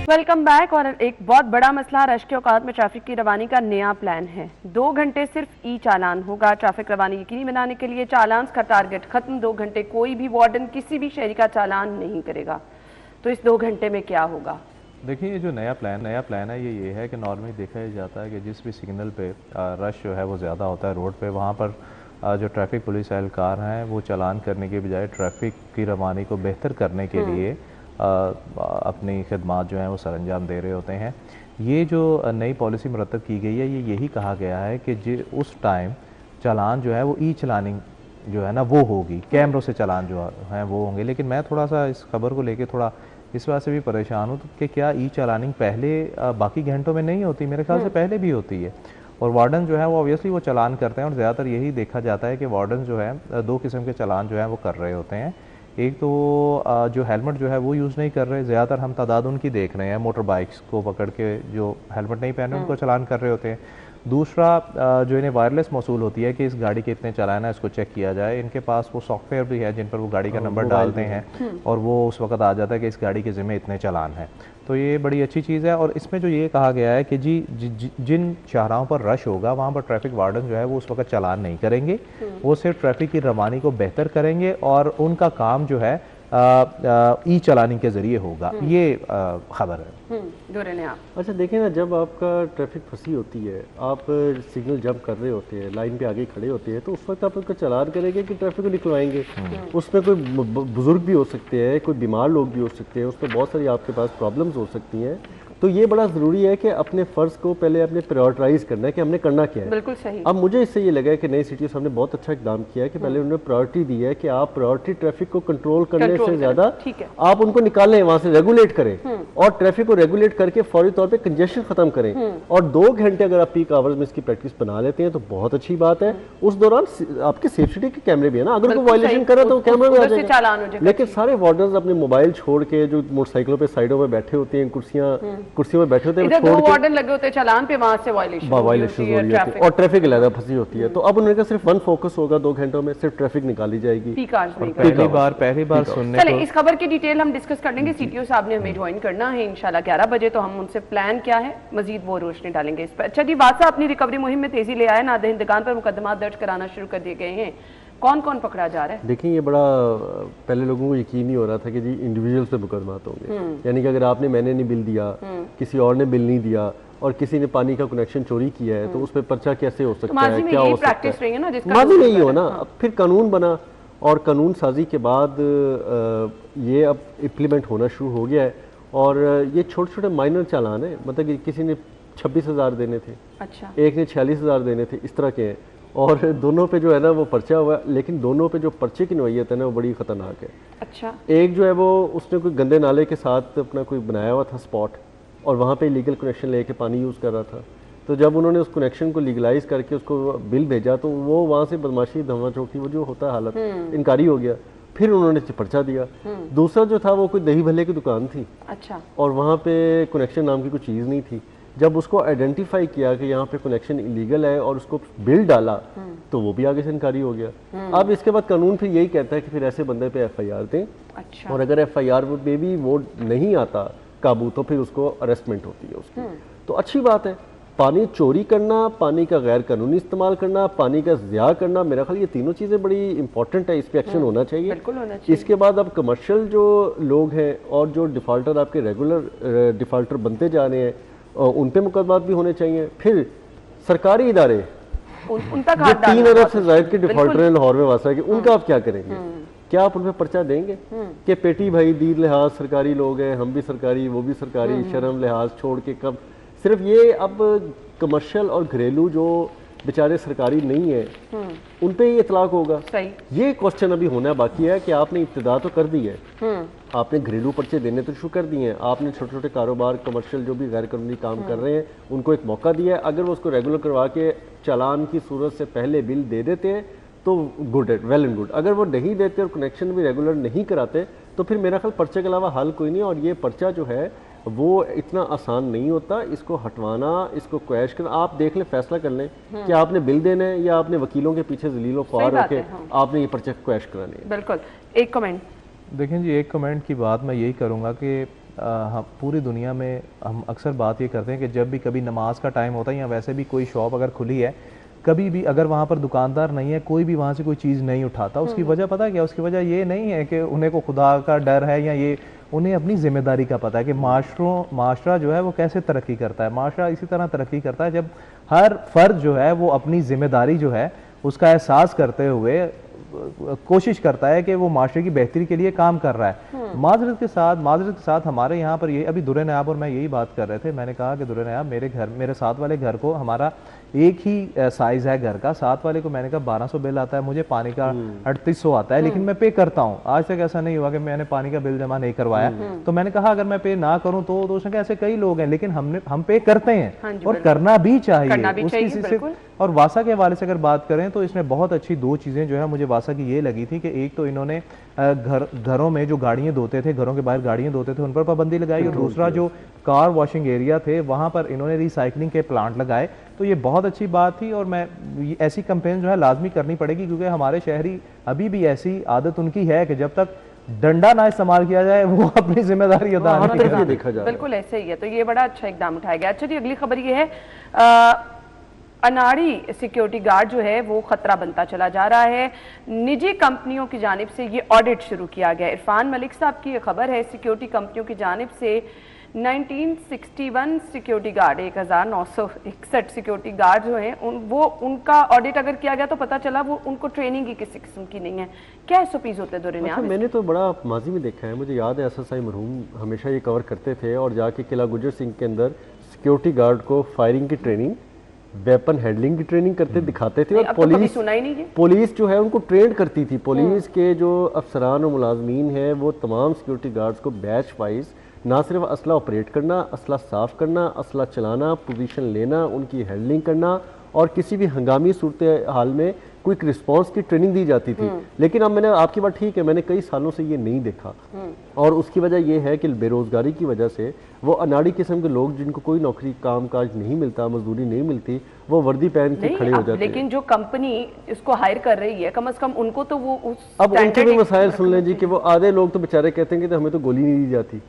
Welcome back. और एक बहुत बड़ा मसला, राष्ट्रीय औकात में ट्रैफिक की रवानी का नया प्लान है। 2 घंटे सिर्फ ई चालान होगा। ट्रैफिक रवानी यकीनी बनाने के लिए चालान का टारगेट खत्म। 2 घंटे कोई भी वार्डन किसी भी शहरी का चालान नहीं करेगा। तो इस 2 घंटे में क्या होगा? देखिए ये जो नया प्लान है ये है कि नॉर्मली देखा जाता है कि जिस भी सिग्नल पे रश जो है वो ज़्यादा होता है रोड पे, वहाँ पर जो ट्रैफिक पुलिस एहलकार हैं वो चालान करने के बजाय ट्रैफिक की रवानी को बेहतर करने के लिए अपनी खिदमात जो हैं वो सरअंजाम दे रहे होते हैं। ये जो नई पॉलिसी मुरतब की गई है, ये यही कहा गया है कि उस टाइम चालान जो है वो ई चलानिंग जो है ना वो होगी, कैमरों से चालान जो हैं वो होंगे। लेकिन मैं थोड़ा सा इस खबर को लेके थोड़ा इस बात से भी परेशान हूँ कि क्या ई चालानिंग पहले बाकी घंटों में नहीं होती? मेरे ख्याल से पहले भी होती है। और वार्डन जो है वो ऑब्वियसली वो चालान करते हैं, और ज़्यादातर यही देखा जाता है कि वार्डन जो है 2 किस्म के चालान जो है वो कर रहे होते हैं। एक तो जो हेलमेट जो है वो यूज़ नहीं कर रहे, ज़्यादातर हम तादाद उनकी देख रहे हैं मोटर बाइक्स को पकड़ के जो हेलमेट नहीं पहने उनको चालान कर रहे होते हैं। दूसरा जो इन्हें वायरलेस मौसूल होती है कि इस गाड़ी के इतने चालान है, इसको चेक किया जाए। इनके पास वो सॉफ्टवेयर भी है जिन पर वो गाड़ी का नंबर डालते हैं और वो उस वक्त आ जाता है कि इस गाड़ी के ज़िम्मे इतने चालान हैं। तो ये बड़ी अच्छी चीज़ है। और इसमें जो ये कहा गया है कि जिन शाहराहों पर रश होगा वहाँ पर ट्रैफिक वार्डन जो है वो उस वक्त चालान नहीं करेंगे, वो सिर्फ ट्रैफिक की रवानी को बेहतर करेंगे और उनका काम जो है ई चलानी के ज़रिए होगा। ये खबर है। अच्छा देखें ना, जब आपका ट्रैफिक फंसी होती है, आप सिग्नल जंप कर रहे होते हैं, लाइन पे आगे खड़े होते हैं, तो उस वक्त आप उसका चालान करेंगे कि ट्रैफिक को निकलवाएंगे? उसमें कोई बुजुर्ग भी हो सकते हैं, कोई बीमार लोग भी हो सकते हैं, उसमें बहुत सारी आपके पास प्रॉब्लम्स हो सकती हैं। तो ये बड़ा ज़रूरी है कि अपने फ़र्ज़ को पहले अपने प्रायोरिटाइज करना है कि हमने करना क्या है। बिल्कुल सही। अब मुझे इससे ये लगा है कि नई सिटी साहब ने बहुत अच्छा इकदाम किया है कि पहले उन्होंने प्रायोरिटी दी है कि आप प्रायोरिटी ट्रैफिक को कंट्रोल करने से ज़्यादा आप उनको निकालें, वहाँ से रेगुलेट करें और ट्रैफिक को रेगुलेट करके फौरी तौर पर कंजेशन खत्म करें। और 2 घंटे अगर आप पीक आवर्स में इसकी प्रैक्टिस बना लेते हैं तो बहुत अच्छी बात है। उस दौरान आपके सेफ्टी के कैमरे भी है ना, अगर कोई वायलेशन करे तो कैमरा में आ जाएगा। लेकिन सारे वार्डर्स अपने मोबाइल छोड़ के, जो मोटरसाइकिलों पे साइडों में बैठे होते हैं, कुर्सियों में बैठे होते हैं, दो वार्डन लगे होते हैं चालान पे, वहां से वायलेशन हो रही है और ट्रैफिक अलग फंसी होती है। तो अब उन्होंने कहा सिर्फ 1 फोकस होगा, 2 घंटों में सिर्फ ट्रैफिक निकाली जाएगी। पहली बार सुनने चले इस खबर की डिटेल हम डिस्कस कर लेंगे। सीटीओ साहब ने हमें ज्वाइन करना है इंशाल्लाह 11 बजे, तो हम उनसे प्लान क्या है मजीद वो रोशनी डालेंगे इस पर। अच्छा जी, बादशाह अपनी रिकवरी मुहिम में तेजी ले आए, नादहिंदगान पर मुकदमा दर्ज कराना शुरू कर दिए गए हैं। कौन कौन पकड़ा जा रहा है? देखिए, ये बड़ा पहले लोगों को यकीन नहीं हो रहा था कि जी इंडिविजुअल्स पे मुकदमात होंगे। यानी कि अगर आपने मैंने नहीं बिल दिया, किसी और ने बिल नहीं दिया और किसी ने पानी का कनेक्शन चोरी किया है, तो उस पर पर्चा कैसे हो सकता है, क्या हो सकता है? माजी नहीं हो ना। अब फिर कानून बना और कानून साजी के बाद ये अब इम्प्लीमेंट होना शुरू हो गया है। और ये छोटे छोटे माइनर चालान है, मतलब कि किसी ने 26,000 देने थे, अच्छा, एक ने 46,000 देने थे, इस तरह के हैं। और दोनों पे जो है ना वो पर्चा हुआ, लेकिन दोनों पे जो पर्चे की नोयत है ना वो बड़ी ख़तरनाक है। अच्छा, एक जो है वो उसने कोई गंदे नाले के साथ अपना कोई बनाया हुआ था स्पॉट और वहाँ पे लीगल कनेक्शन लेके पानी यूज़ कर रहा था। तो जब उन्होंने उस कनेक्शन को लीगलाइज करके उसको बिल भेजा तो वो वहाँ से बदमाशी धमा चौकी वो जो होता है हालत इनकारी हो गया। फिर उन्होंने पर्चा दिया। दूसरा जो था वो कोई दही भल्ले की दुकान थी, अच्छा, और वहाँ पे कनेक्शन नाम की कोई चीज़ नहीं थी। जब उसको आइडेंटिफाई किया कि यहाँ पे कनेक्शन इलीगल है और उसको बिल डाला तो वो भी आगे से इनकारी हो गया। अब इसके बाद कानून फिर यही कहता है कि फिर ऐसे बंदे पे FIR दें। अच्छा, और अगर FIR में भी वो नहीं आता काबू तो फिर उसको अरेस्टमेंट होती है उसकी। तो अच्छी बात है। पानी चोरी करना, पानी का गैर कानूनी इस्तेमाल करना, पानी का ज़िया करना, मेरा ख्याल ये तीनों चीज़ें बड़ी इंपॉर्टेंट है, इस पर एक्शन होना चाहिए। बिल्कुल होना चाहिए। इसके बाद अब कमर्शियल जो लोग हैं और जो डिफ़ॉल्टर आपके रेगुलर डिफ़ॉल्टर बनते जा रहे हैं उन पे मुकदमात भी होने चाहिए। फिर सरकारी इदारे उन तक जो 3 अरब से ज़ायद के डिफ़ॉल्टर हैं लाहौर में वासा के, उनका आप क्या करेंगे? क्या आप उन पर पर्चा देंगे कि पेटी भाई दीद लिहाज सरकारी लोग हैं, हम भी सरकारी वो भी सरकारी, शर्म लिहाज छोड़ के कब सिर्फ ये अब कमर्शियल और घरेलू जो बेचारे सरकारी नहीं है उन पे ही इतलाक होगा? सही। ये क्वेश्चन अभी होना बाकी है कि आपने इब्तिदा तो कर दी है, आपने घरेलू पर्चे देने तो शुरू कर दिए हैं, आपने छोटे छोटे कारोबार कमर्शियल जो भी गैर कानूनी काम कर रहे हैं उनको एक मौका दिया है। अगर वो उसको रेगुलर करवा के चालान की सूरत से पहले बिल दे देते हैं तो गुड है, वेल एंड गुड। अगर वो नहीं देते और कनेक्शन भी रेगुलर नहीं कराते तो फिर मेरा ख्याल पर्चे के अलावा हल कोई नहीं। और ये पर्चा जो है वो इतना आसान नहीं होता, इसको हटवाना, इसको क्वैश करना। आप देख लें, फैसला कर लें कि आपने बिल देना है या आपने वकीलों के पीछे जलीलो ख्वार होके आपने ये पर्चे क्वैश कराने हैं। बिल्कुल। एक कमेंट देखें जी, एक कमेंट की बात मैं यही करूँगा कि हम पूरी दुनिया में हम अक्सर बात ये करते हैं कि जब भी कभी नमाज का टाइम होता है या वैसे भी कोई शॉप अगर खुली है, कभी भी अगर वहाँ पर दुकानदार नहीं है, कोई भी वहाँ से कोई चीज़ नहीं उठाता, उसकी वजह पता है क्या? उसकी वजह ये नहीं है कि उन्हें को खुदा का डर है या ये, उन्हें अपनी जिम्मेदारी का पता है कि माशरा जो है वो कैसे तरक्की करता है। माशरा इसी तरह तरक्की करता है जब हर फर्द जो है वो अपनी जिम्मेदारी जो है उसका एहसास करते हुए कोशिश करता है कि वो माशरे की बेहतरी के लिए काम कर रहा है। माजरत के साथ हमारे यहाँ पर ये अभी दुर्रे नयाब और मैं यही बात कर रहे थे, मैंने कहा कि दुर्रे नयाब मेरे साथ वाले घर को, हमारा एक ही साइज़ है घर का, साथ वाले को मैंने कहा 1200 बिल आता है, मुझे पानी का 3800 आता है, लेकिन मैं पे करता हूँ। आज तक ऐसा नहीं हुआ कि मैंने पानी का बिल जमा नहीं करवाया। तो मैंने कहा अगर मैं पे ना करूँ तो उसने कहा ऐसे कई लोग हैं, लेकिन हम पे करते हैं और करना भी चाहिए। और वासा के हवाले से अगर बात करें तो इसमें बहुत अच्छी 2 चीज़ें जो है मुझे वासा की ये लगी थी कि एक तो इन्होंने घरों में जो गाड़ियाँ धोते थे, घरों के बाहर गाड़ियाँ धोते थे, उन पर पाबंदी लगाई, और दूसरा जो कार वॉशिंग एरिया थे वहाँ पर इन्होंने रिसाइकलिंग के प्लांट लगाए। तो ये बहुत अच्छी बात थी और मैं ऐसी कैंपेन जो है लाजमी करनी पड़ेगी, क्योंकि हमारे शहरी अभी भी ऐसी आदत उनकी है कि जब तक डंडा ना इस्तेमाल किया जाए, वो अपनी जिम्मेदारी अदा नहीं करते। देखा जाए बिल्कुल ऐसे ही है। तो ये बड़ा अच्छा इकदाम उठाया गया। अच्छा जी, अगली खबर ये है, अनाड़ी सिक्योरिटी गार्ड जो है वो खतरा बनता चला जा रहा है। निजी कंपनियों की जानिब से ये ऑडिट शुरू किया गया। इरफान मलिक साहब की ये खबर है, सिक्योरिटी कंपनियों की जानिब से 1961 सिक्योरिटी गार्ड, 1961 सिक्योरिटी गार्ड जो हैं उनका ऑडिट अगर किया गया तो पता चला वो उनको ट्रेनिंग ही किसी किस्म की नहीं है। क्या एसओपीज होते हैं दौरान? अच्छा, मैंने तो बड़ा माजी में देखा है, मुझे याद है एसएसआई मरहूम हमेशा ये कवर करते थे और जाके किला गुजर सिंह के अंदर सिक्योरिटी गार्ड को फायरिंग की ट्रेनिंग, वेपन हैंडलिंग की ट्रेनिंग करते दिखाते थे। और पुलिस जो है उनको ट्रेन करती थी। पुलिस के जो अफसरान और मुलाजमीन हैं वो तमाम सिक्योरिटी गार्ड्स को बैच वाइज ना सिर्फ असला ऑपरेट करना, असला साफ करना, असला चलाना, पोजीशन लेना, उनकी हैंडलिंग करना और किसी भी हंगामी सूरत हाल में क्विक रिस्पांस की ट्रेनिंग दी जाती थी। लेकिन अब मैंने, आपकी बात ठीक है, मैंने कई सालों से ये नहीं देखा और उसकी वजह यह है कि बेरोजगारी की वजह से वो अनाड़ी किस्म के लोग जिनको कोई नौकरी काम काज नहीं मिलता, मजदूरी नहीं मिलती, वो वर्दी पहन के खड़े हो जाते हैं। लेकिन जो कंपनी इसको हायर कर रही है कम से कम उनको तो वो अब उनके भी मसाइल सुन लें जी कि वो आधे लोग तो बेचारे कहते हैं कि हमें तो गोली नहीं दी जाती,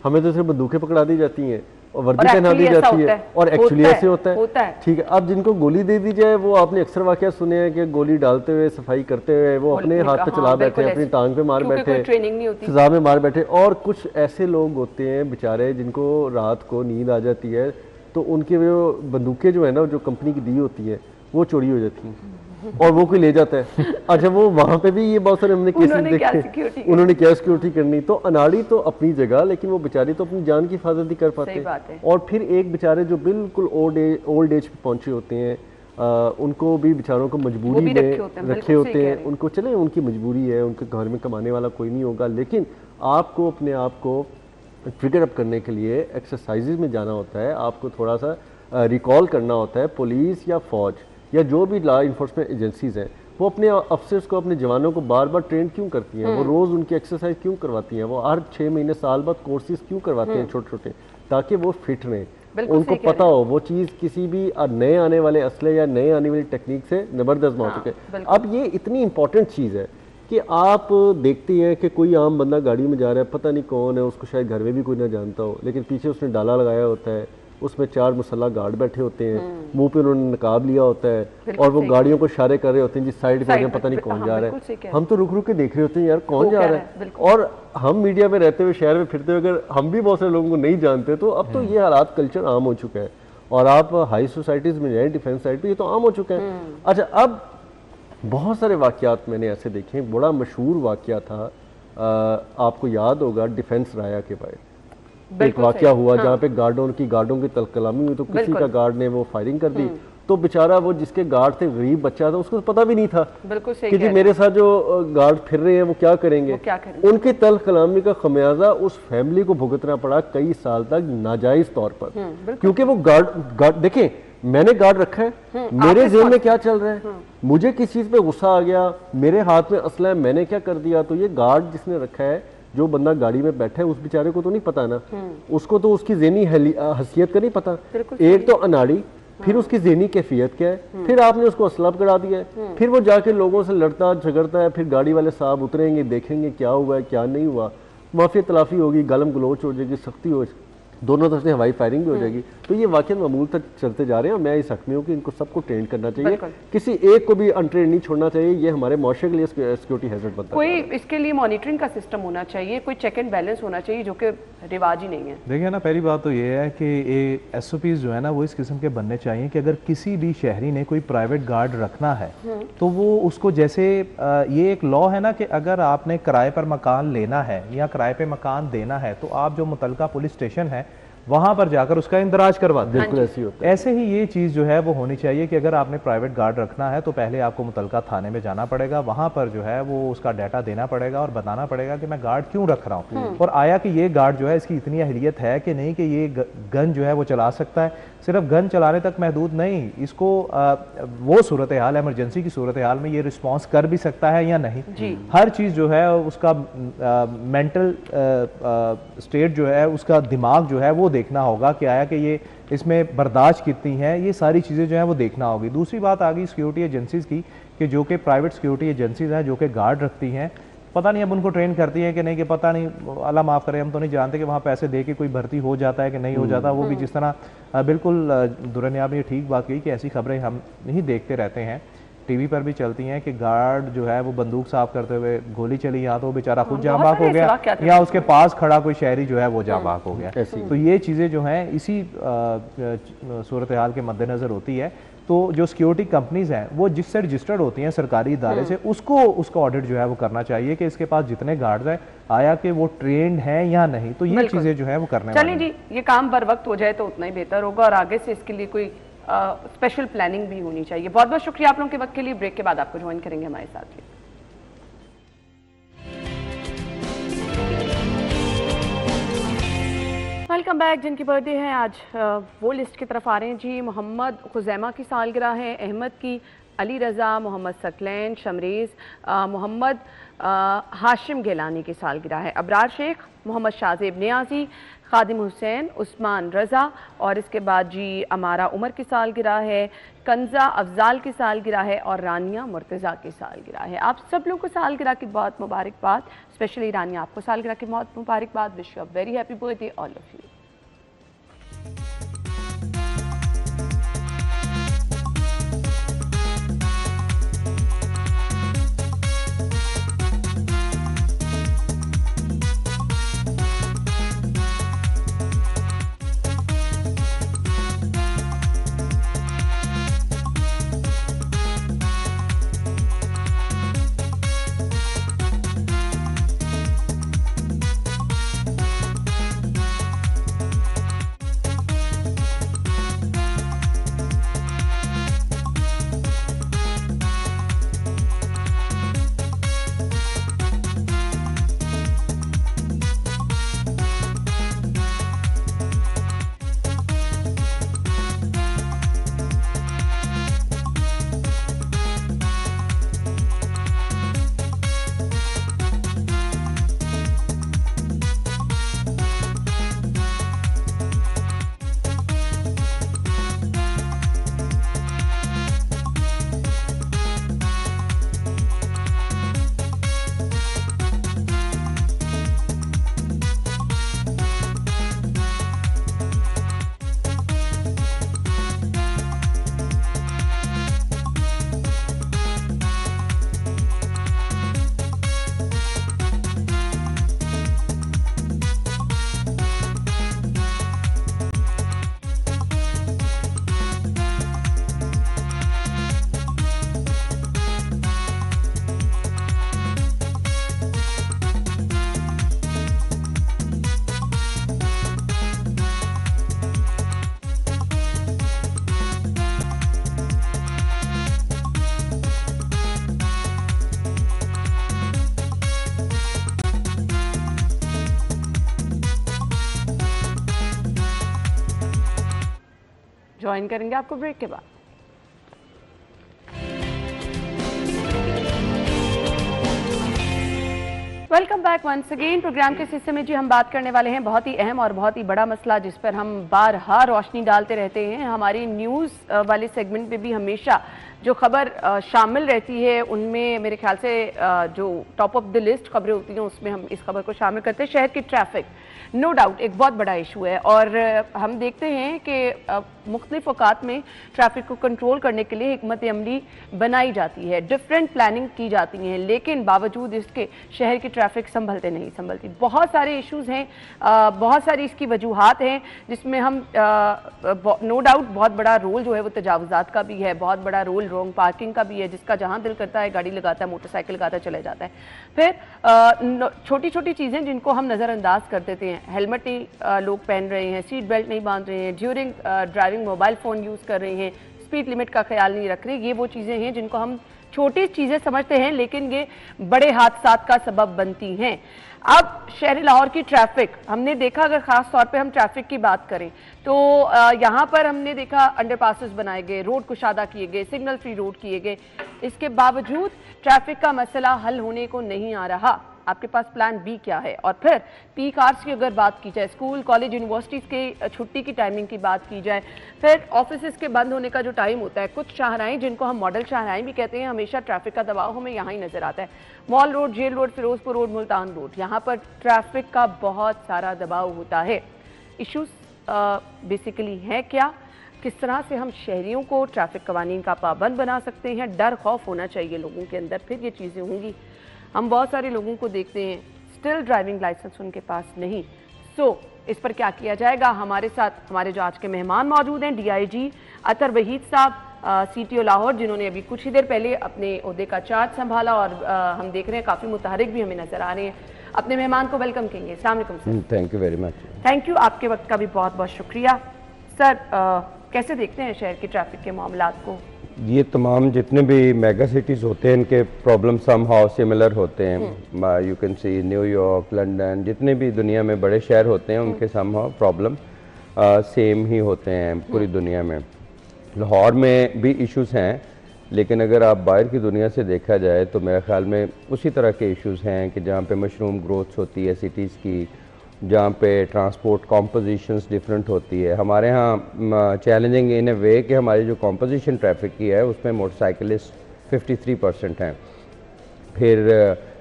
हमें तो सिर्फ बंदूकें पकड़ा दी जाती हैं और वर्दी पहना दी जाती है और एक्चुअली ऐसे होता है। ठीक है, अब जिनको गोली दे दी जाए वो आपने अक्सर वाकया सुने हैं कि गोली डालते हुए, सफाई करते हुए वो अपने हाथ पे चला बैठे, अपनी टांग पे मार बैठे, ट्रेनिंग नहीं होती, सजा में मार बैठे। और कुछ ऐसे लोग होते हैं बेचारे जिनको रात को नींद आ जाती है तो उनके वो बंदूकें जो है ना, जो कंपनी की दी होती है, वो चोरी हो जाती हैं और वो कोई ले जाता है। अच्छा, वो वहां पे भी ये बहुत सारे हमने केसेस देखे, उन्होंने क्या सिक्योरिटी करनी। तो अनाड़ी तो अपनी जगह, लेकिन वो बेचारी तो अपनी जान की हिफाजत नहीं कर पाते। और फिर एक बेचारे जो बिल्कुल ओल्ड एज पे पहुंचे होते हैं, उनको भी बेचारों को मजबूरी में रखे होते हैं। उनको चले, उनकी मजबूरी है, उनके घर में कमाने वाला कोई नहीं होगा, लेकिन आपको अपने आप को ट्रिगर अप करने के लिए एक्सरसाइजेज में जाना होता है, आपको थोड़ा सा रिकॉल करना होता है। पुलिस या फौज या जो भी लॉ इन्फोर्समेंट एजेंसीज हैं वो अपने अफसर्स को, अपने जवानों को बार बार ट्रेन क्यों करती हैं? वो रोज़ उनकी एक्सरसाइज क्यों करवाती हैं? वो हर 6 महीने साल बाद कोर्सेज क्यों करवाते हैं छोटे छोटे, ताकि वो फिट रहें, उनको पता हो वो चीज़ किसी भी नए आने वाले असले या नए आने वाली टेक्निक से ज़बरदस्त मार चुके। अब ये इतनी इंपॉर्टेंट चीज़ है कि आप देखते हैं कि कोई आम बंदा गाड़ी में जा रहा है, पता नहीं कौन है, उसको शायद घर में भी कोई ना जानता हो, लेकिन पीछे उसने डाला लगाया होता है, उसमें 4 मुसल्ला गार्ड बैठे होते हैं, मुंह पे उन्होंने नकाब लिया होता है और वो गाड़ियों को इशारे कर रहे होते हैं जिस साइड पे पता नहीं कौन जा रहा है। हम तो रुक रुक के देख रहे होते हैं यार कौन जा रहा है। और हम मीडिया में रहते हुए, शहर में फिरते हुए, अगर हम भी बहुत सारे लोगों को नहीं जानते तो अब तो ये हालात, कल्चर आम हो चुका है। और आप हाई सोसाइटीज में जाए, डिफेंस साइड पे, ये तो आम हो चुका है। अच्छा, अब बहुत सारे वाकयात मैंने ऐसे देखे। बड़ा मशहूर वाकया था, आपको याद होगा, डिफेंस राया के बाद एक वाकया हुआ जहाँ पे गार्डों की तलकलामी हुई, तो किसी का गार्ड ने वो फायरिंग कर दी, तो बेचारा वो जिसके गार्ड थे, गरीब बच्चा था, उसको पता भी नहीं था कि जी मेरे साथ जो गार्ड फिर रहे हैं वो क्या करेंगे। उनकी तलकलामी का खमियाजा उस फैमिली को भुगतना पड़ा कई साल तक नाजायज तौर पर, क्योंकि वो गार्ड देखें, मैंने गार्ड रखा है, मेरे जेब में क्या चल रहा है, मुझे किस चीज पे गुस्सा आ गया, मेरे हाथ में असला है, मैंने क्या कर दिया। तो ये गार्ड जिसने रखा है, जो बंदा गाड़ी में बैठा है, उस बेचारे को तो नहीं पता ना, उसको तो उसकी ज़हनी हैसियत का नहीं पता। एक तो अनाड़ी, फिर उसकी ज़हनी कैफियत क्या है, फिर आपने उसको असला पकड़ा दिया है, फिर वो जाके लोगों से लड़ता झगड़ता है, फिर गाड़ी वाले साहब उतरेंगे, देखेंगे क्या हुआ है क्या नहीं हुआ, माफी तलाफी होगी, गालम गलोच हो जाएगी, सख्ती हो, दोनों तरफ से हवाई फायरिंग भी हो जाएगी। तो ये वाकई मामूल तक चलते जा रहे हैं और मैं इस हक में हूँ कि इनको सबको ट्रेन करना चाहिए, किसी एक को भी अनट्रेन नहीं छोड़ना चाहिए। ये हमारे मुआशरे के लिए सिक्योरिटी हैजर्ड बनता है। कोई इसके लिए मॉनिटरिंग का सिस्टम होना चाहिए, कोई चेक एंड बैलेंस होना चाहिए, जो कि रिवाज ही नहीं है। देखिए ना, पहली बात तो ये है कि ये SOPs जो है ना वो इस किस्म के बनने चाहिए कि अगर किसी भी शहरी ने कोई प्राइवेट गार्ड रखना है तो वो उसको, जैसे ये एक लॉ है ना कि अगर आपने किराए पर मकान लेना है या किराए पे मकान देना है तो आप जो मुतलका पुलिस स्टेशन है वहां पर जाकर उसका इंदराज करवा दें। बिल्कुल ऐसी होता है। ऐसे ही ये चीज़ जो है वो होनी चाहिए कि अगर आपने प्राइवेट गार्ड रखना है तो पहले आपको मुतलका थाने में जाना पड़ेगा, वहां पर जो है वो उसका डाटा देना पड़ेगा और बताना पड़ेगा कि मैं गार्ड क्यों रख रहा हूँ और आया कि ये गार्ड जो है इसकी इतनी अहलियत है कि नहीं कि ये गन जो है वो चला सकता है। सिर्फ गन चलाने तक महदूद नहीं, इसको वो सूरत हाल, एमरजेंसी की सूरत हाल में ये रिस्पॉन्स कर भी सकता है या नहीं। हर चीज़ जो है उसका मेंटल स्टेट जो है, उसका दिमाग जो है वो देखना होगा कि आया कि ये इसमें बर्दाश्त कितनी है, ये सारी चीज़ें जो है वो देखना होगी। दूसरी बात आ गई सिक्योरिटी एजेंसीज़ की, कि जो कि प्राइवेट सिक्योरिटी एजेंसीज़ हैं जो कि गार्ड रखती हैं, पता नहीं अब उनको ट्रेन करती है कि नहीं, कि पता नहीं, अल्लाह माफ़ करे, हम तो नहीं जानते कि वहाँ पैसे दे के कोई भर्ती हो जाता है कि नहीं हो जाता। वो भी जिस तरह बिल्कुल दुरनिया में ये ठीक बात कही कि ऐसी खबरें हम नहीं देखते रहते हैं, टीवी पर भी चलती हैं कि गार्ड जो है वो बंदूक साफ करते हुए गोली चली, या तो वो बेचारा खुद जाँ बाक हो गया या उसके पास खड़ा कोई शहरी जो है वो जाँ बाक हो गया। तो ये चीज़ें जो हैं इसी सूरत हाल के मद्देनज़र होती है। तो जो सिक्योरिटी कंपनीज हैं वो जिससे रजिस्टर्ड होती हैं सरकारी इदारे से, उसका ऑडिट जो है वो करना चाहिए कि इसके पास जितने गार्ड्स हैं आया कि वो ट्रेंड हैं या नहीं। तो ये चीज़ें जो है वो करने चलिए जी, ये काम बर वक्त हो जाए तो उतना ही बेहतर होगा और आगे से इसके लिए कोई स्पेशल प्लानिंग भी होनी चाहिए। बहुत बहुत शुक्रिया आप लोगों के वक्त के लिए। ब्रेक के बाद आपको ज्वाइन करेंगे हमारे साथ। Welcome back. जिनकी बर्थडे है आज वो लिस्ट की तरफ आ रहे हैं जी। मोहम्मद खुजैमा की सालगिरह है, अहमद की, अली रज़ा, मोहम्मद सकलैन, शमरेज़, मोहम्मद हाशिम गिलानी की सालगिरह है, अबरार शेख, मोहम्मद शाज़ेब नियाज़ी, खादिम हुसैन, उस्मान रज़ा और इसके बाद जी अमारा उमर की सालगिरह है, कंजा अफजाल की सालगिरह है और रानिया मुर्तज़ा की सालगिरह है। आप सब लोगों को सालगिरह की बहुत मुबारकबाद, स्पेशली रानिया आपको सालगिरह की बहुत मुबारकबाद। Wish you a very happy birthday all of you. Join करेंगे आपको ब्रेक के बाद। Welcome back once again. Programme के इस हिस्से में जी हम बात करने वाले हैं बहुत ही अहम और बहुत ही बड़ा मसला जिस पर हम बारहा रोशनी डालते रहते हैं। हमारी न्यूज़ वाले सेगमेंट में भी हमेशा जो खबर शामिल रहती है उनमें मेरे ख्याल से जो टॉप ऑफ द लिस्ट खबरें होती हैं उसमें हम इस खबर को शामिल करते हैं। शहर की ट्रैफिक नो डाउट एक बहुत बड़ा इशू है और हम देखते हैं कि मुख्तलिफ औकात में ट्रैफिक को कंट्रोल करने के लिए हिकमत अमली बनाई जाती है, डिफरेंट प्लानिंग की जाती हैं, लेकिन बावजूद इसके शहर की ट्रैफिक नहीं संभलती। बहुत सारे इश्यूज हैं, बहुत सारी इसकी वजूहात हैं जिसमें हम नो डाउट बहुत बड़ा रोल जो है वो तजावुजात का भी है, बहुत बड़ा रोल रॉन्ग पार्किंग का भी है, जिसका जहां दिल करता है गाड़ी लगाता है, मोटरसाइकिल लगाता है, चले जाता है। फिर छोटी छोटी चीज़ें जिनको हम नज़रअंदाज कर देते हैं, हेलमेट नहीं लोग पहन रहे हैं, सीट बेल्ट नहीं बांध रहे हैं, during driving mobile phone use कर रहे हैं, स्पीड लिमिट का ख्याल नहीं रख रहे। ये वो चीज़ें हैं जिनको हम छोटी चीज़ें समझते हैं लेकिन ये बड़े हादसात का सबब बनती हैं। अब शहर लाहौर की ट्रैफिक हमने देखा, अगर ख़ास तौर पे हम ट्रैफिक की बात करें तो यहाँ पर हमने देखा अंडरपासेस बनाए गए, रोड कुशादा किए गए, सिग्नल फ्री रोड किए गए, इसके बावजूद ट्रैफिक का मसला हल होने को नहीं आ रहा। आपके पास प्लान बी क्या है? और फिर पीक आवर्स की अगर बात की जाए, स्कूल कॉलेज यूनिवर्सिटीज़ के छुट्टी की टाइमिंग की बात की जाए, फिर ऑफिस के बंद होने का जो टाइम होता है, कुछ शाहराएँ जिनको हम मॉडल शाहराएँ भी कहते हैं, हमेशा ट्रैफिक का दबाव हमें यहाँ ही नजर आता है। Mall road, jail road, Firozpur road, Multan road, यहाँ पर ट्रैफिक का बहुत सारा दबाव होता है। इश्यूज बेसिकली हैं क्या? किस तरह से हम शहरियों को ट्रैफिक कवानीन का पाबंद बना सकते हैं? डर खौफ होना चाहिए लोगों के अंदर, फिर ये चीज़ें होंगी। हम बहुत सारे लोगों को देखते हैं स्टिल ड्राइविंग लाइसेंस उनके पास नहीं। इस पर क्या किया जाएगा? हमारे साथ हमारे जो आज के मेहमान मौजूद हैं, DIG अतर वहीद साहब, CTO लाहौर, जिन्होंने अभी कुछ ही देर पहले अपने ओहदे का चार्ज संभाला और हम देख रहे हैं काफ़ी मुतहरिक भी हमें नजर आ रहे हैं। अपने मेहमान को वेलकम कहेंगे। अस्सलाम वालेकुम sir. Thank you very much. Thank you, आपके वक्त का भी बहुत बहुत शुक्रिया। सर, कैसे देखते हैं शहर के ट्रैफिक के मामलात को? ये तमाम जितने भी मेगा सिटीज़ होते हैं इनके प्रॉब्लम सम हाउ सिमिलर होते हैं। You can see New York, London, जितने भी दुनिया में बड़े शहर होते हैं उनके सम हाउ प्रॉब्लम सेम ही होते हैं पूरी दुनिया में। लाहौर में भी इश्यूज़ हैं, लेकिन अगर आप बाहर की दुनिया से देखा जाए तो मेरे ख्याल में उसी तरह के इश्यूज़ हैं कि जहाँ पे मशरूम ग्रोथ होती है सिटीज़ की, जहाँ पे ट्रांसपोर्ट कॉम्पोजिशंस डिफरेंट होती है। हमारे यहाँ चैलेंजिंग इन ए वे कि हमारी जो कॉम्पोजिशन ट्रैफिक की है उसमें मोटरसाइकिलिस्ट 53% हैं। फिर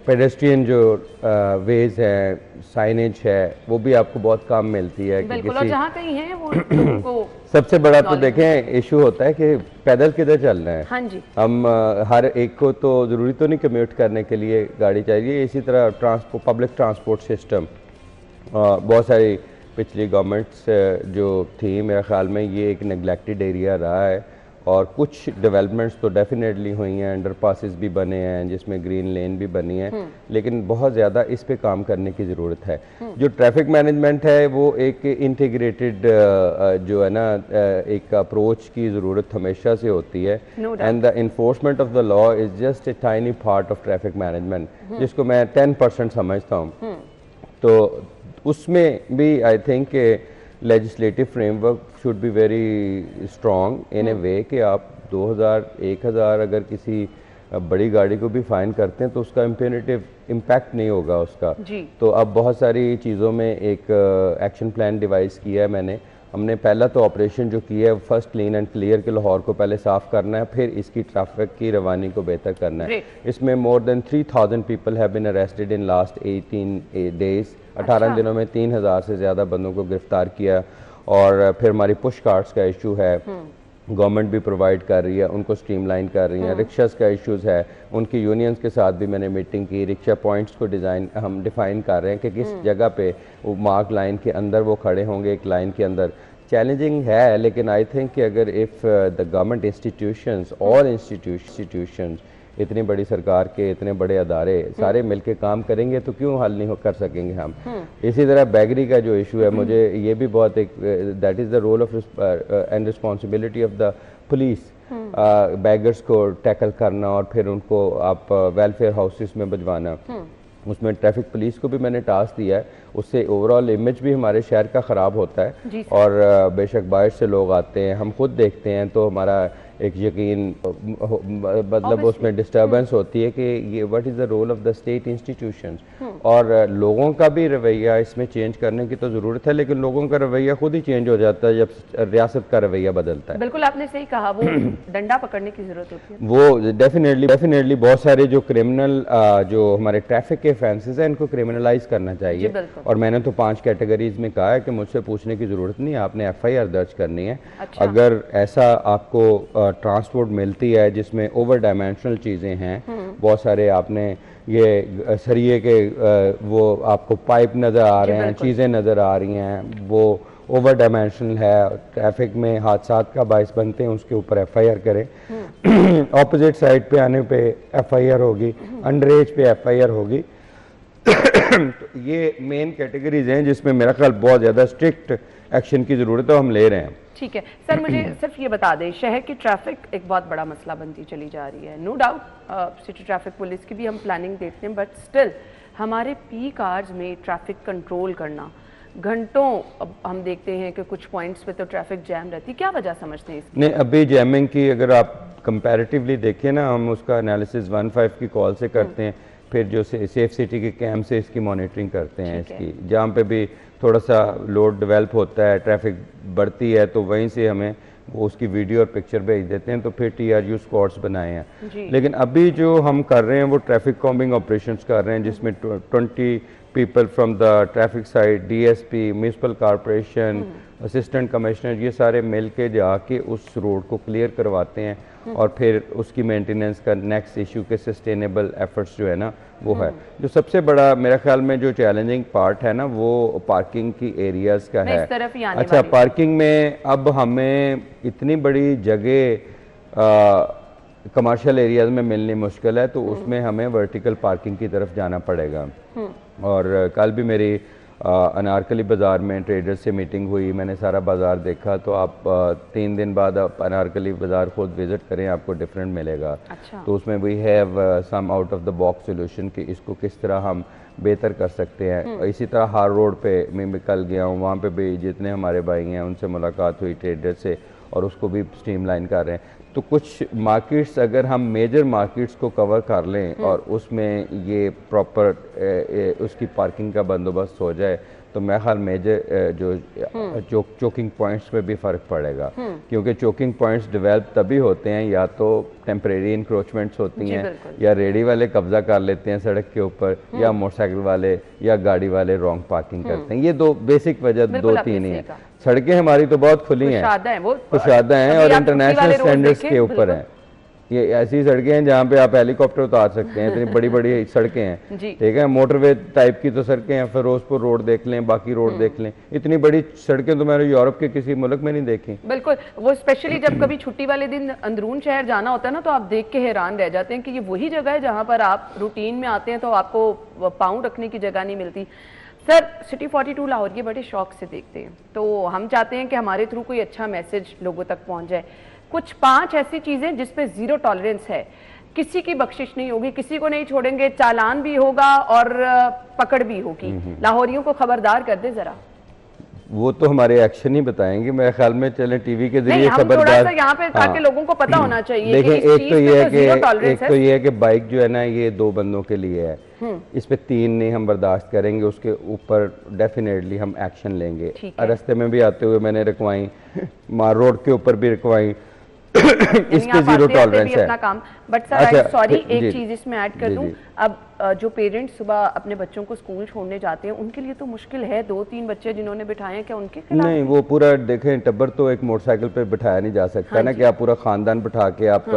पेडेस्ट्रियन जो वेज हैं, साइनेज है, वो भी आपको बहुत कम मिलती है। बिल्कुल, और जहाँ कहीं है वो उनको सबसे बड़ा तो देखें इशू होता है कि पैदल किधर चल रहे हैं। हाँ जी। हम हर एक को तो ज़रूरी तो नहीं कम्यूट करने के लिए गाड़ी चाहिए। इसी तरह पब्लिक ट्रांसपोर्ट सिस्टम बहुत सारी पिछली गवर्नमेंट्स जो थी, मेरे ख्याल में ये एक नेगलेक्टेड एरिया रहा है और कुछ डेवलपमेंट्स तो डेफिनेटली हुई हैं, अंडर पासिस भी बने हैं जिसमें ग्रीन लेन भी बनी है, लेकिन बहुत ज़्यादा इस पे काम करने की ज़रूरत है। जो ट्रैफिक मैनेजमेंट है वो एक इंटीग्रेटेड जो है ना एक अप्रोच की ज़रूरत हमेशा से होती है। And the enforcement of the law is just a tiny part of traffic management, जिसको मैं 10% समझता हूँ। तो उसमें भी I think legislative framework should be very strong in a way कि आप 2000-1000 अगर किसी बड़ी गाड़ी को भी फाइन करते हैं तो उसका इम्पेरेटिव इम्पैक्ट नहीं होगा उसका जी। तो अब बहुत सारी चीज़ों में एक एक्शन प्लान डिवाइस किया है मैंने। हमने पहला तो ऑपरेशन जो किया है फर्स्ट क्लीन एंड क्लियर के लाहौर को पहले साफ़ करना है, फिर इसकी ट्रैफिक की रवानी को बेहतर करना है। इसमें more than 3000 people have been arrested in last 18 days. 18 दिनों में 3000 से ज़्यादा बंदों को गिरफ्तार किया। और फिर हमारी पुश कार्ड्स का इशू है, गवर्नमेंट भी प्रोवाइड कर रही है, उनको स्ट्रीमलाइन कर रही है। रिक्शास का इश्यूज़ है, उनकी यूनियंस के साथ भी मैंने मीटिंग की। रिक्शा पॉइंट्स को हम डिफ़ाइन कर रहे हैं कि किस जगह पे वो मार्क लाइन के अंदर वो खड़े होंगे, एक लाइन के अंदर। चैलेंजिंग है, लेकिन आई थिंक कि अगर इफ़ द गवर्नमेंट इंस्टीट्यूशंस और इंस्टीट्यूशंस इतनी बड़ी सरकार के इतने बड़े अदारे सारे मिलके काम करेंगे तो क्यों हल नहीं कर सकेंगे हम। इसी तरह बैगरी का जो इशू है, मुझे ये भी बहुत एक that is the role of and responsibility of the police, beggars को टैकल करना और फिर उनको आप वेलफेयर हाउसेस में भिजवाना। उसमें ट्रैफिक पुलिस को भी मैंने टास्क दिया है, उससे ओवरऑल इमेज भी हमारे शहर का ख़राब होता है। और बेशक बाहर से लोग आते हैं, हम खुद देखते हैं तो हमारा एक यकीन मतलब उसमें डिस्टर्बेंस होती है कि ये what is the role of the state institutions. और लोगों का भी रवैया इसमें चेंज करने की तो ज़रूरत है, लेकिन लोगों का रवैया खुद ही चेंज हो जाता है जब रियासत का रवैया बदलता है। बिल्कुल आपने सही कहा, वो डंडा पकड़ने की ज़रूरत होती है। वो डेफिनेटली बहुत सारे जो क्रिमिनल जो हमारे ट्रैफिक के ऑफेंसेस हैं इनको क्रिमिनलाइज करना चाहिए। और मैंने तो 5 कैटेगरीज में कहा है कि मुझसे पूछने की ज़रूरत नहीं है, आपने FIR दर्ज करनी है। अच्छा। अगर ऐसा आपको ट्रांसपोर्ट मिलती है जिसमें ओवर डायमेंशनल चीज़ें हैं, बहुत सारे आपने ये सरिये के वो आपको पाइप नज़र आ रहे हैं, चीज़ें नज़र आ रही हैं, वो ओवर डायमेंशनल है, ट्रैफिक में हादसात का बायस बनते हैं, उसके ऊपर FIR करें। ऑपोजिट साइड पे आने पे FIR होगी, अंडर एज पे FIR होगी। तो ये मेन कैटेगरीज हैं जिसमें मेरा ख्याल बहुत ज़्यादा स्ट्रिक्ट एक्शन की ज़रूरत है, हम ले रहे हैं। ठीक है सर, मुझे सिर्फ ये बता दें, शहर की ट्रैफिक एक बहुत बड़ा मसला बनती चली जा रही है। No doubt city traffic police की भी हम प्लानिंग देखते हैं, बट स्टिल हमारे पीक आवर्स में ट्रैफिक कंट्रोल करना घंटों, अब हम देखते हैं कि कुछ पॉइंट्स पे तो ट्रैफिक जैम रहती है, क्या वजह समझते हैं इसकी? नहीं, अभी जैमिंग की अगर आप कंपैरेटिवली देखें ना, हम उसका एनालिसिस 15 की कॉल से करते हैं फिर जो सेफ सिटी के कैम्प से इसकी मॉनिटरिंग करते हैं इसकी, जहाँ पे भी थोड़ा सा लोड डेवलप होता है, ट्रैफिक बढ़ती है, तो वहीं से हमें वो उसकी वीडियो और पिक्चर भेज देते हैं, तो फिर TRU स्क्वाड्स बनाए हैं। लेकिन अभी जो हम कर रहे हैं वो ट्रैफिक कॉम्बिंग ऑपरेशंस कर रहे हैं, जिसमें 20 people from the traffic side, DSP, municipal corporation, assistant commissioner, ये सारे मिल के जाके उस रोड को क्लियर करवाते हैं और फिर उसकी मेंटेनेंस का नेक्स्ट इशू के सस्टेनेबल एफर्ट्स जो है ना वो है। जो सबसे बड़ा मेरे ख्याल में जो चैलेंजिंग पार्ट है ना वो पार्किंग की एरियाज का है। अच्छा, पार्किंग में अब हमें इतनी बड़ी जगह कमर्शियल एरियाज में मिलनी मुश्किल है, तो उसमें हमें वर्टिकल पार्किंग की तरफ जाना पड़ेगा। और कल भी मेरी अनारकली बाज़ार में ट्रेडर्स से मीटिंग हुई, मैंने सारा बाज़ार देखा, तो आप 3 दिन बाद आप अनारकली बाज़ार खुद विज़िट करें, आपको डिफरेंट मिलेगा। अच्छा। तो उसमें we have some out of the box solution कि इसको किस तरह हम बेहतर कर सकते हैं। इसी तरह हार रोड पे मैं भी कल गया हूँ, वहाँ पे भी जितने हमारे भाई हैं उनसे मुलाकात हुई ट्रेडर से, और उसको भी स्ट्रीमलाइन कर रहे हैं। तो कुछ मार्केट्स अगर हम मेजर मार्केट्स को कवर कर लें और उसमें ये प्रॉपर उसकी पार्किंग का बंदोबस्त हो जाए, तो मैं ख्याल मेजर जो चोकिंग पॉइंट्स पे भी फ़र्क पड़ेगा, क्योंकि चोकिंग पॉइंट्स डेवलप तभी होते हैं या तो टेम्परेरी इंक्रोचमेंट्स होती हैं, या रेडी वाले कब्जा कर लेते हैं सड़क के ऊपर, या मोटरसाइकिल वाले या गाड़ी वाले रॉन्ग पार्किंग करते हैं। ये दो बेसिक वजह 2-3 ही है। सड़कें हमारी तो बहुत खुली हैं, कुशादा हैं और इंटरनेशनल स्टैंडर्ड्स के ऊपर हैं। ये ऐसी सड़कें हैं जहाँ पे आप हेलीकॉप्टर उतार सकते हैं, इतनी बड़ी बड़ी सड़कें हैं, ठीक है। मोटरवे टाइप की तो सड़कें हैं, फिरोजपुर रोड देख लें, बाकी रोड देख लें, इतनी बड़ी सड़कें तो मैंने यूरोप के किसी मुल्क में नहीं देखी। बिल्कुल, वो स्पेशली जब कभी छुट्टी वाले दिन अंदरून शहर जाना होता है ना, तो आप देख के हैरान रह जाते हैं कि ये वही जगह है जहाँ पर आप रूटीन में आते हैं तो आपको पाँव रखने की जगह नहीं मिलती। सर, सिटी 42 लाहौर के बड़े शौक से देखते हैं, तो हम चाहते हैं कि हमारे थ्रू कोई अच्छा मैसेज लोगों तक पहुंच जाए। कुछ 5 ऐसी चीजें जिस पे 0 टॉलरेंस है, किसी की बख्शिश नहीं होगी, किसी को नहीं छोड़ेंगे, चालान भी होगा और पकड़ भी होगी। लाहौरियों को खबरदार कर दे जरा। वो तो हमारे एक्शन ही बताएंगे मेरे ख्याल में। चले टीवी के जरिए खबरदार यहाँ पे ताकि लोगों को पता होना चाहिए। देखें, एक तो ये है कि बाइक जो है ना ये 2 बंदों के लिए है, इस पे 3 नहीं हम बर्दाश्त करेंगे, उसके ऊपर डेफिनेटली हम एक्शन लेंगे। रास्ते में भी आते हुए मैंने रुकवाई, मार रोड के ऊपर भी रुकवाई, इस पे 0 टॉलरेंस है। बट सर सॉरी, एक चीज इसमें ऐड कर दूं, अब जो पेरेंट्स सुबह अपने बच्चों को स्कूल छोड़ने जाते हैं उनके लिए तो मुश्किल है। 2-3 बच्चे जिन्होंने बिठाए हैं, क्या उनके खिलाफ? नहीं, वो पूरा देखें, टब्बर तो एक मोटरसाइकिल पे बिठाया नहीं जा सकता ना, कि आप पूरा खानदान बिठा के आप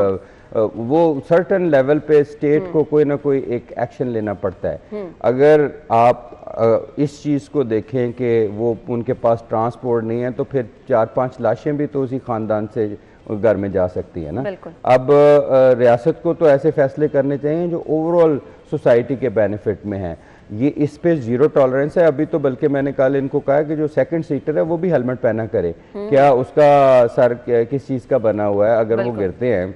वो सर्टन लेवल पे स्टेट को कोई ना कोई एक एक्शन लेना पड़ता है। अगर आप इस चीज़ को देखें कि वो उनके पास ट्रांसपोर्ट नहीं है, तो फिर 4-5 लाशें भी तो उसी खानदान से घर में जा सकती है ना। अब रियासत को तो ऐसे फैसले करने चाहिए जो ओवरऑल सोसाइटी के बेनिफिट में है। ये इस पे 0 टॉलरेंस है। अभी तो बल्कि मैंने कल इनको कहा कि जो 2nd सीटर है वो भी हेलमेट पहना करे। क्या उसका सर किस चीज़ का बना हुआ है, अगर वो गिरते हैं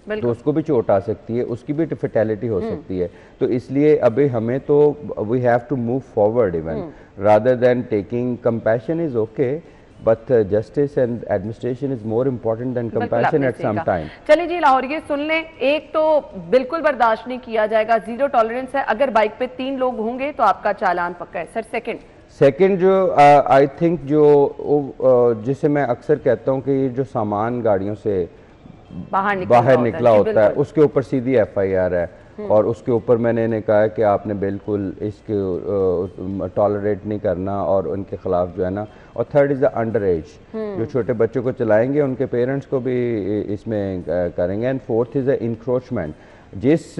तो उसको भी चोट आ सकती है, उसकी भी फैटेलिटी हो सकती है। तो इसलिए अभी हमें तो we have to move forward even rather than taking compassion is okay, but justice and administration is more important than compassion at some time। चलिए जी, लाहौर ये सुन लें, एक तो बिल्कुल बर्दाश्त नहीं किया जाएगा, 0 टॉलरेंस है। अगर बाइक पे 3 लोग होंगे तो आपका चालान पक्का है। सर सेकंड जो आई थिंक जो जिसे मैं अक्सर कहता हूँ कि जो सामान गाड़ियों से बाहर निकला होता है उसके ऊपर सीधी FIR है, और उसके ऊपर मैंने इन्हें कहा कि आपने बिल्कुल इसके टॉलरेट नहीं करना और उनके खिलाफ जो है ना। और third is the under as, जो छोटे बच्चों को चलाएंगे उनके पेरेंट्स को भी इसमें करेंगे। And fourth is the encroachment, जिस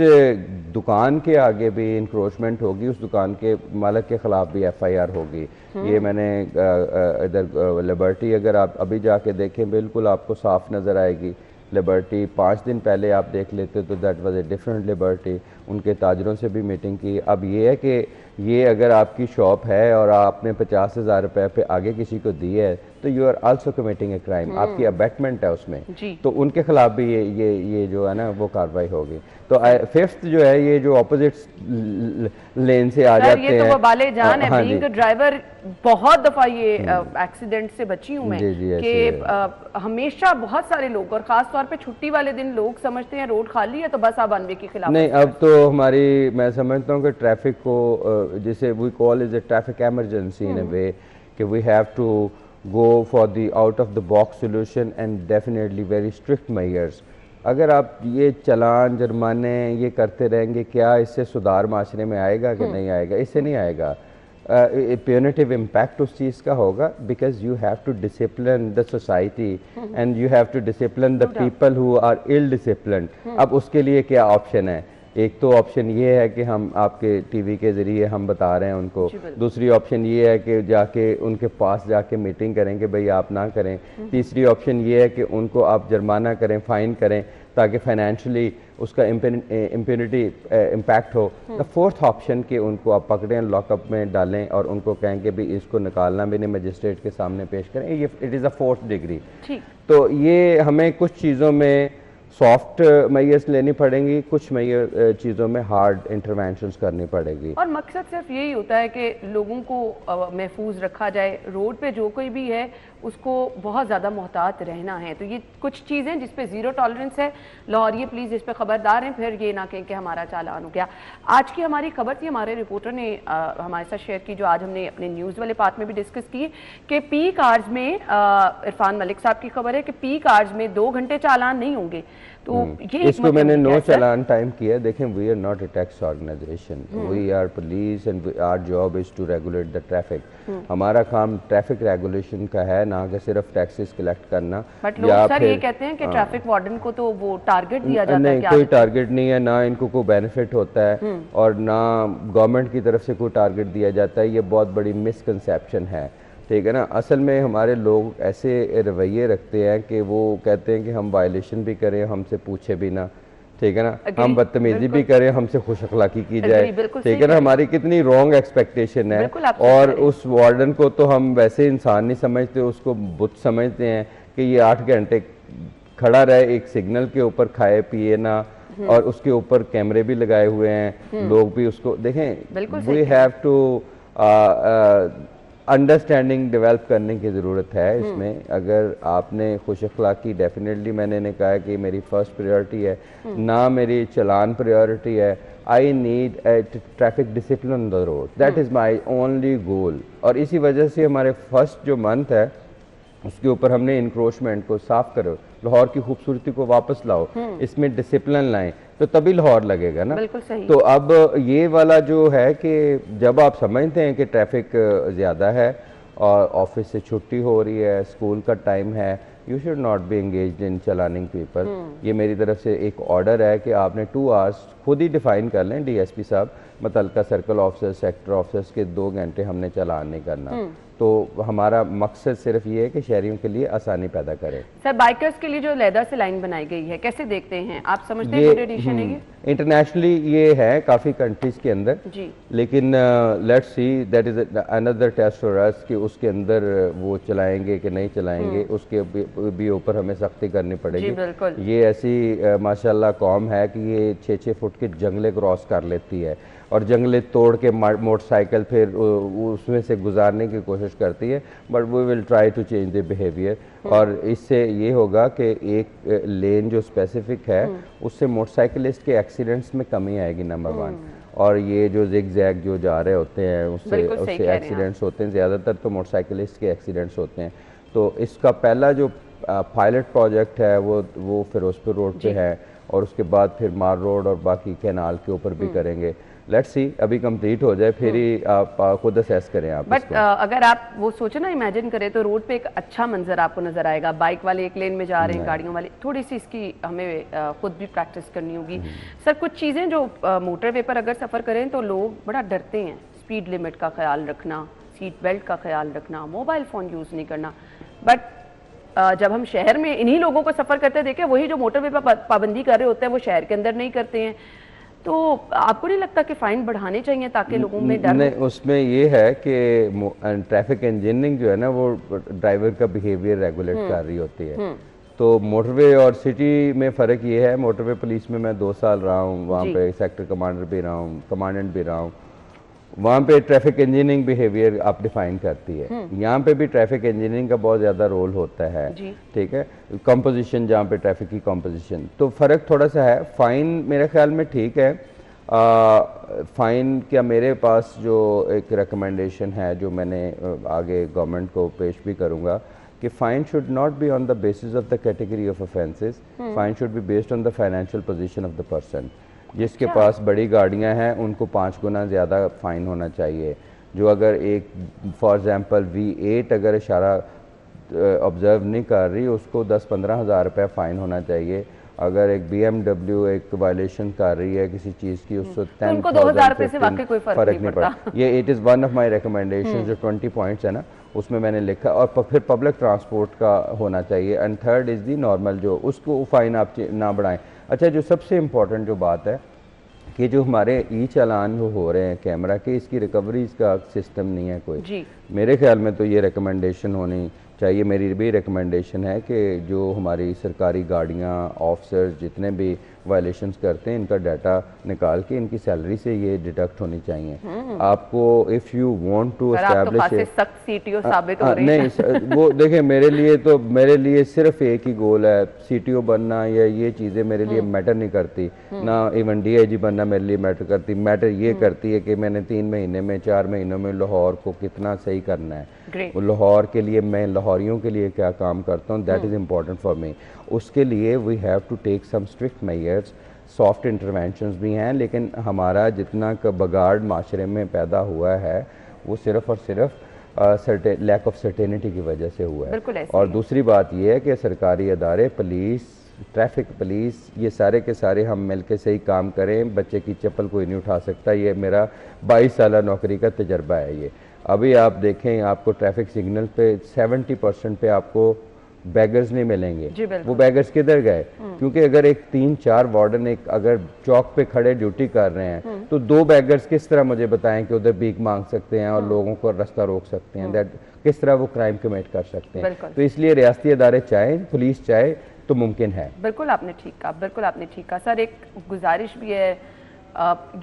दुकान के आगे भी इंक्रोचमेंट होगी उस दुकान के मालिक के ख़िलाफ़ भी FIR होगी। ये मैंने इधर लिबर्टी अगर आप अभी जाके देखें बिल्कुल आपको साफ नज़र आएगी। लिबर्टी 5 दिन पहले आप देख लेते तो that was a different liberty. उनके ताजरों से भी मीटिंग की। अब ये है कि ये अगर आपकी शॉप है और आपने 50,000 रुपए पे आगे किसी को दी है तो you are also committing a crime, आपकी अबेटमेंट है उसमें, तो उनके खिलाफ भी ये जो है ना वो कार्रवाई होगी। तो फिफ्थ जो है ये जो ऑपोजिट लेन से आ जाते हैं, ये तो वो बाले जान है, हाँ बीइंग अ ड्राइवर बहुत दफा ये एक्सीडेंट से बची हूँ मैं कि हमेशा बहुत सारे लोग और खास तौर पे छुट्टी वाले दिन लोग समझते हैं रोड खाली है तो बस आप वन वे के खिलाफ नहीं। अब तो हमारी, मैं समझता हूँ कि ट्रैफिक को जिसे we call is a traffic emergency in a way कि we have to go for the out of the box solution and definitely very strict measures। अगर आप ये चलान जुर्माने ये करते रहेंगे, क्या इससे सुधार माशरे में आएगा कि नहीं आएगा? इससे नहीं आएगा। प्यूनिटिव इम्पैक्ट उस चीज़ का होगा because you have to discipline the society and you have to discipline the people who are ill discipline. अब उसके लिए क्या ऑप्शन है? एक तो ऑप्शन ये है कि हम आपके टीवी के ज़रिए हम बता रहे हैं उनको, दूसरी ऑप्शन ये है कि जाके उनके पास जाके मीटिंग करें कि भाई आप ना करें, तीसरी ऑप्शन ये है कि उनको आप जुर्माना करें, फ़ाइन करें ताकि फाइनेंशियली उसका इम्प्यूनिटी इम्पैक्ट हो। द फोर्थ ऑप्शन कि उनको आप पकड़ें, लॉकअप में डालें और उनको कहें कि भाई इसको निकालना भी नहीं, मजिस्ट्रेट के सामने पेश करें, ये it is a fourth degree. तो ये हमें कुछ चीज़ों में सॉफ्ट मेजर्स लेनी पड़ेंगी, कुछ चीज़ों में हार्ड इंटरवेंशंस करनी पड़ेगी। और मकसद सिर्फ यही होता है कि लोगों को महफूज रखा जाए, रोड पे जो कोई भी है उसको बहुत ज़्यादा मोहतात रहना है। तो ये कुछ चीज़ें जिस पे ज़ीरो टॉलरेंस है, लाहौरिये प्लीज़ इस पे खबरदार हैं, फिर ये ना कहें कि हमारा चालान हो गया। आज की हमारी खबर थी, हमारे रिपोर्टर ने हमारे साथ शेयर की, जो आज हमने अपने न्यूज़ वाले पार्ट में भी डिस्कस की कि पीक आवर्स में इरफान मलिक साहब की खबर है कि पीक आवर्स में 2 घंटे चालान नहीं होंगे। तो ये इसको मैंने नो चालान टाइम किया। देखें, we are not a tax organisation, we are police and our job is to regulate the traffic. हमारा काम ट्रैफिक रेगुलेशन का है, ना कि सिर्फ टैक्सेस कलेक्ट करना। बट लोग सर ये कहते हैं कि ट्रैफिक वार्डन को तो वो टारगेट दिया जाता है। नहीं, कोई टारगेट नहीं है, ना इनको कोई बेनिफिट होता है और ना गवर्नमेंट की तरफ से कोई टारगेट दिया जाता है। ये बहुत बड़ी मिसकंसेप्शन है, ठीक है ना। असल में हमारे लोग ऐसे रवैये रखते हैं कि वो कहते हैं कि हम वायलेशन भी करें, हमसे पूछे भी ना, ठीक है ना, हम बदतमीजी भी करें, हमसे खुश अखलाकी की जाए, ठीक है ना। हमारी कितनी रॉन्ग एक्सपेक्टेशन है। और उस वार्डन को तो हम वैसे इंसान नहीं समझते, उसको बुत समझते हैं कि ये 8 घंटे खड़ा रहे एक सिग्नल के ऊपर, खाए पिए ना, और उसके ऊपर कैमरे भी लगाए हुए हैं, लोग भी उसको देखें। We have to understanding develop करने की ज़रूरत है इसमें। अगर आपने खुश अखलाकी, डेफिनेटली मैंने कहा कि मेरी फर्स्ट प्रायोरिटी है, ना मेरी चलान प्रायोरिटी है। I need traffic discipline on the road, that is my only goal. और इसी वजह से हमारे फर्स्ट जो मंथ है उसके ऊपर हमने इंक्रोचमेंट को साफ करो, लाहौर की खूबसूरती को वापस लाओ, इसमें डिसिप्लिन लाएं, तो तभी लाहौर लगेगा ना। बिल्कुल सही। तो अब ये वाला जो है कि जब आप समझते हैं कि ट्रैफिक ज़्यादा है और ऑफिस से छुट्टी हो रही है, स्कूल का टाइम है, you should not be engaged in चलानिंग पीपल। ये मेरी तरफ से एक ऑर्डर है कि आपने 2 आवर्स खुद ही डिफाइन कर लें, डीएसपी साहब, मुतल्लिका सर्कल ऑफिसर, सेक्टर ऑफिसर्स के 2 घंटे हमने चालान नहीं करना। तो हमारा मकसद सिर्फ ये है कि शहरियों के लिए आसानी पैदा करें। सर, बाइकर्स के लिए जो लेदर से लाइन बनाई गई है, कैसे देखते हैं आप? समझते हैं गुड एडिशन है ये? इंटरनेशनली ये है काफ़ी कंट्रीज के अंदर जी, लेकिन let's see that is another test for us कि उसके अंदर वो चलाएंगे कि नहीं चलाएंगे, उसके भी ऊपर हमें सख्ती करनी पड़ेगी। बिल्कुल। ये ऐसी माशाल्लाह कौम है कि ये 6-6 फुट के जंगले क्रॉस कर लेती है और जंगले तोड़ के मोटरसाइकिल फिर उसमें से गुजारने की कोशिश करती है। But we will try to change the behaviour, और इससे ये होगा कि एक लेन जो स्पेसिफिक है उससे मोटरसाइकिलिस्ट के एक्सीडेंट्स में कमी आएगी, नंबर 1। और ये जो जिग जैग जो जा रहे होते हैं उससे एक्सीडेंट्स होते हैं, ज़्यादातर तो मोटरसाइकिलिस्ट के एक्सीडेंट्स होते हैं। तो इसका पहला जो पायलट प्रोजेक्ट है वो फिरोजपुर रोड पे है, और उसके बाद फिर मार रोड और बाकी कैनाल के ऊपर भी करेंगे। लेट्स सी, अभी कंप्लीट हो जाए फिर ही आप खुद असेस करें आप। बट अगर आप वो सोचे ना, इमेजिन करें, तो रोड पे एक अच्छा मंजर आपको नजर आएगा। बाइक वाले एक लेन में जा रहे हैं, गाड़ियों वाले, थोड़ी सी इसकी हमें खुद भी प्रैक्टिस करनी होगी। सर, कुछ चीज़ें जो मोटरवे पर अगर सफ़र करें तो लोग बड़ा डरते हैं। स्पीड लिमिट का ख्याल रखना, सीट बेल्ट का ख्याल रखना, मोबाइल फ़ोन यूज़ नहीं करना। बट जब हम शहर में इन्हीं लोगों को सफ़र करते देखें, वही जो मोटरवे पर पाबंदी कर रहे होते हैं वो शहर के अंदर नहीं करते हैं। तो आपको नहीं लगता कि फाइन बढ़ाने चाहिए ताकि लोगों में डर नहीं, उसमें ये है कि ट्रैफिक इंजीनियरिंग जो है ना वो ड्राइवर का बिहेवियर रेगुलेट कर रही होती है। तो मोटरवे और सिटी में फ़र्क ये है, मोटरवे पुलिस में मैं 2 साल रहा हूँ, वहाँ पे सेक्टर कमांडर भी रहा हूँ, कमांडेंट भी रहा हूँ। वहाँ पे ट्रैफिक इंजीनियरिंग बिहेवियर आप डिफाइन करती है, यहाँ पे भी ट्रैफिक इंजीनियरिंग का बहुत ज़्यादा रोल होता है, ठीक है। कंपोजिशन, जहाँ पे ट्रैफिक की कंपोजिशन, तो फ़र्क थोड़ा सा है। फ़ाइन मेरे ख्याल में ठीक है। फ़ाइन क्या, मेरे पास जो एक रिकमेंडेशन है जो मैंने आगे गवर्नमेंट को पेश भी करूँगा कि fine should not be on the basis of the category of offences, fine should be based on the financial position of the person. जिसके पास बड़ी गाड़ियां हैं उनको 5 गुना ज़्यादा फ़ाइन होना चाहिए। जो अगर एक फॉर एग्ज़ाम्पल V8 अगर इशारा ऑब्ज़र्व नहीं कर रही, उसको 10-15 हज़ार रुपये फ़ाइन होना चाहिए। अगर एक BMW एक वायलेशन कर रही है किसी चीज़ की, उसको 10,000 रुपये से वाकई कोई फ़र्क नहीं पड़ता। ये it is one of my recommendation, जो 20 पॉइंट्स है ना उसमें मैंने लिखा। और फिर पब्लिक ट्रांसपोर्ट का होना चाहिए। And third is the normal, जो उसको फ़ाइन आप ना बढ़ाएं। अच्छा, जो सबसे इम्पॉर्टेंट जो बात है कि जो हमारे ई चालान जो हो रहे हैं कैमरा के, इसकी रिकवरीज का सिस्टम नहीं है कोई। मेरे ख्याल में तो ये रिकमेंडेशन होनी चाहिए, मेरी भी रिकमेंडेशन है कि जो हमारी सरकारी गाड़ियाँ, ऑफिसर्स जितने भी वायलेशंस करते हैं, इनका डाटा निकाल के इनकी सैलरी से ये डिडक्ट होनी चाहिए। आपको if you want to establish सख्त सीटीओ साबित हो रही है। नहीं, वो देखें, मेरे लिए सिर्फ एक ही गोल है, सीटीओ बनना या ये चीज़ें मेरे लिए मैटर नहीं करती, ना इवन DIG बनना मेरे लिए मैटर करती। मैटर ये करती है कि मैंने 3 महीने में 4 महीनों में लाहौर को कितना सही करना है, लाहौर के लिए मैं लाहौरियों के लिए क्या काम करता हूँ, that is important for me. उसके लिए we have to take some strict measures, soft interventions भी हैं, लेकिन हमारा जितना बगाड़ माशरे में पैदा हुआ है वो सिर्फ और सिर्फ लैक ऑफ सर्टेनिटी की वजह से हुआ है। और दूसरी बात यह है कि सरकारी अदारे, पुलिस, ट्रैफिक पुलिस, ये सारे के सारे हम मिलकर सही काम करें। बच्चे की चप्पल कोई नहीं उठा सकता, ये मेरा 22 साल नौकरी का तजर्बा है। ये अभी आप देखें, आपको ट्रैफिक सिग्नल पे 70% पे आपको बैगर्स नहीं मिलेंगे। वो बैगर्स किधर गए? क्योंकि अगर एक 3-4 वार्डन एक अगर चौक पे खड़े ड्यूटी कर रहे हैं तो 2 बैगर्स किस तरह मुझे बताएं कि उधर भीख मांग सकते हैं और लोगों को रास्ता रोक सकते हैं? दैट किस तरह वो क्राइम कमिट कर सकते हैं? तो इसलिए रियासती अदारे चाहे, पुलिस चाहे तो मुमकिन है। बिल्कुल आपने ठीक कहा, बिल्कुल आपने ठीक कहा। सर, एक गुजारिश भी है,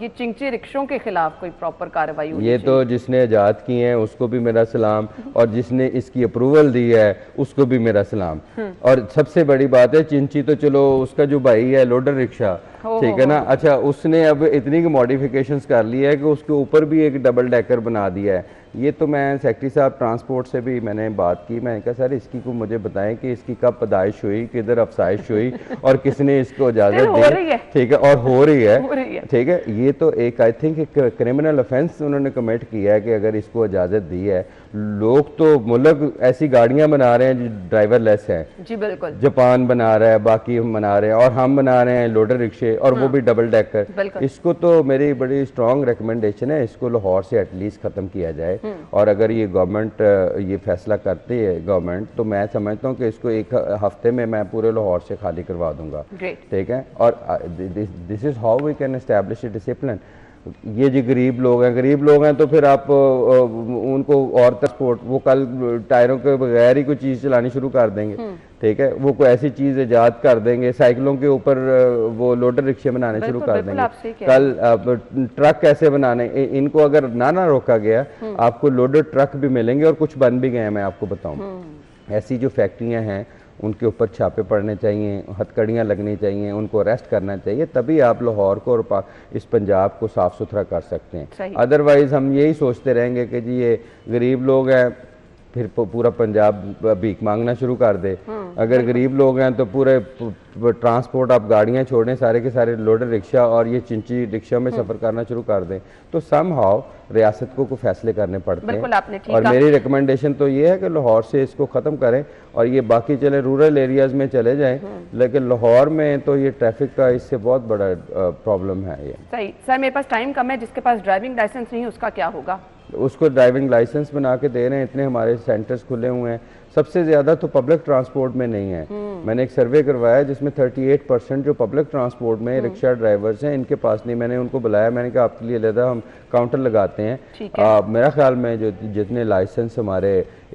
ये चिंची रिक्शों के खिलाफ कोई प्रॉपर कार्रवाई होनी चाहिए। ये तो जिसने आज़ाद किए हैं उसको भी मेरा सलाम, और जिसने इसकी अप्रूवल दी है उसको भी मेरा सलाम। और सबसे बड़ी बात है, चिंची तो चलो उसका जो भाई है लोडर रिक्शा, ठीक है ना, अच्छा उसने अब इतनी मॉडिफिकेशंस कर ली है कि उसके ऊपर भी एक डबल डेकर बना दिया है। ये तो मैं सेक्रेटरी साहब ट्रांसपोर्ट से भी मैंने बात की, मैंने कहा सर इसकी को मुझे बताएं कि इसकी कब पैदाइश हुई, किधर अफसाइश हुई और किसने इसको इजाज़त दी, ठीक है, और हो रही है, ठीक है। ये तो एक आई थिंक एक क्रिमिनल ऑफेंस उन्होंने कमिट किया है कि अगर इसको इजाज़त दी है। लोग तो मुल्क ऐसी गाड़ियाँ बना रहे हैं जो ड्राइवर लेस हैं। जी बिल्कुल, जापान बना रहा है, बाकी हम बना रहे हैं, और हम बना रहे हैं लोडर रिक्शे, और वो भी डबल डेकर। इसको तो मेरी बड़ी स्ट्रॉन्ग रिकमेंडेशन है, इसको लाहौर से एटलीस्ट ख़त्म किया जाए। और अगर ये गवर्नमेंट ये फैसला करती है गवर्नमेंट, तो मैं समझता हूँ कि इसको 1 हफ्ते में मैं पूरे लाहौर से खाली करवा दूंगा, ठीक है। और this is how we can establish a discipline. ये जो गरीब लोग हैं तो फिर आप उनको और ट्रांसपोर्ट, वो कल टायरों के बगैर ही कोई चीज़ चलानी शुरू कर देंगे, ठीक है। वो कोई ऐसी चीज़ ईजाद कर देंगे, साइकिलों के ऊपर वो लोडर रिक्शे बनाने शुरू कर देंगे। कल ट्रक कैसे बनाने, इनको अगर ना रोका गया, आपको लोडर ट्रक भी मिलेंगे और कुछ बन भी गए हैं, मैं आपको बताऊँ। ऐसी जो फैक्ट्रियाँ हैं उनके ऊपर छापे पड़ने चाहिए, हथकड़ियाँ लगनी चाहिए, उनको अरेस्ट करना चाहिए, तभी आप लाहौर को और इस पंजाब को साफ़ सुथरा कर सकते हैं। अदरवाइज़ हम यही सोचते रहेंगे कि जी ये गरीब लोग हैं, फिर पूरा पंजाब भीख मांगना शुरू कर दे। अगर गरीब लोग हैं तो पूरे ट्रांसपोर्ट आप गाड़ियाँ छोड़ें, सारे के सारे लोडर रिक्शा और ये चिंची रिक्शा में सफ़र करना शुरू कर दें, तो सम हाउ रियासत को फैसले करने पड़ते हैं। और मेरी रिकमेंडेशन तो ये है कि लाहौर से इसको ख़त्म करें और ये बाकी चले रूरल एरियाज़ में चले जाएं, लेकिन लाहौर में तो ये ट्रैफिक का इससे बहुत बड़ा प्रॉब्लम है। ये सही। सर, मेरे पास टाइम कम है, जिसके पास ड्राइविंग लाइसेंस नहीं है उसका क्या होगा? उसको ड्राइविंग लाइसेंस बना के दे रहे हैं, इतने हमारे सेंटर्स खुले हुए हैं, सबसे ज़्यादा तो पब्लिक ट्रांसपोर्ट में नहीं है। मैंने एक सर्वे करवाया जिसमें 38% जो पब्लिक ट्रांसपोर्ट में रिक्शा ड्राइवर्स हैं इनके पास नहीं। मैंने उनको बुलाया, मैंने कहा आपके लिए अलग हम काउंटर लगाते हैं। मेरा ख्याल में जो जितने लाइसेंस हमारे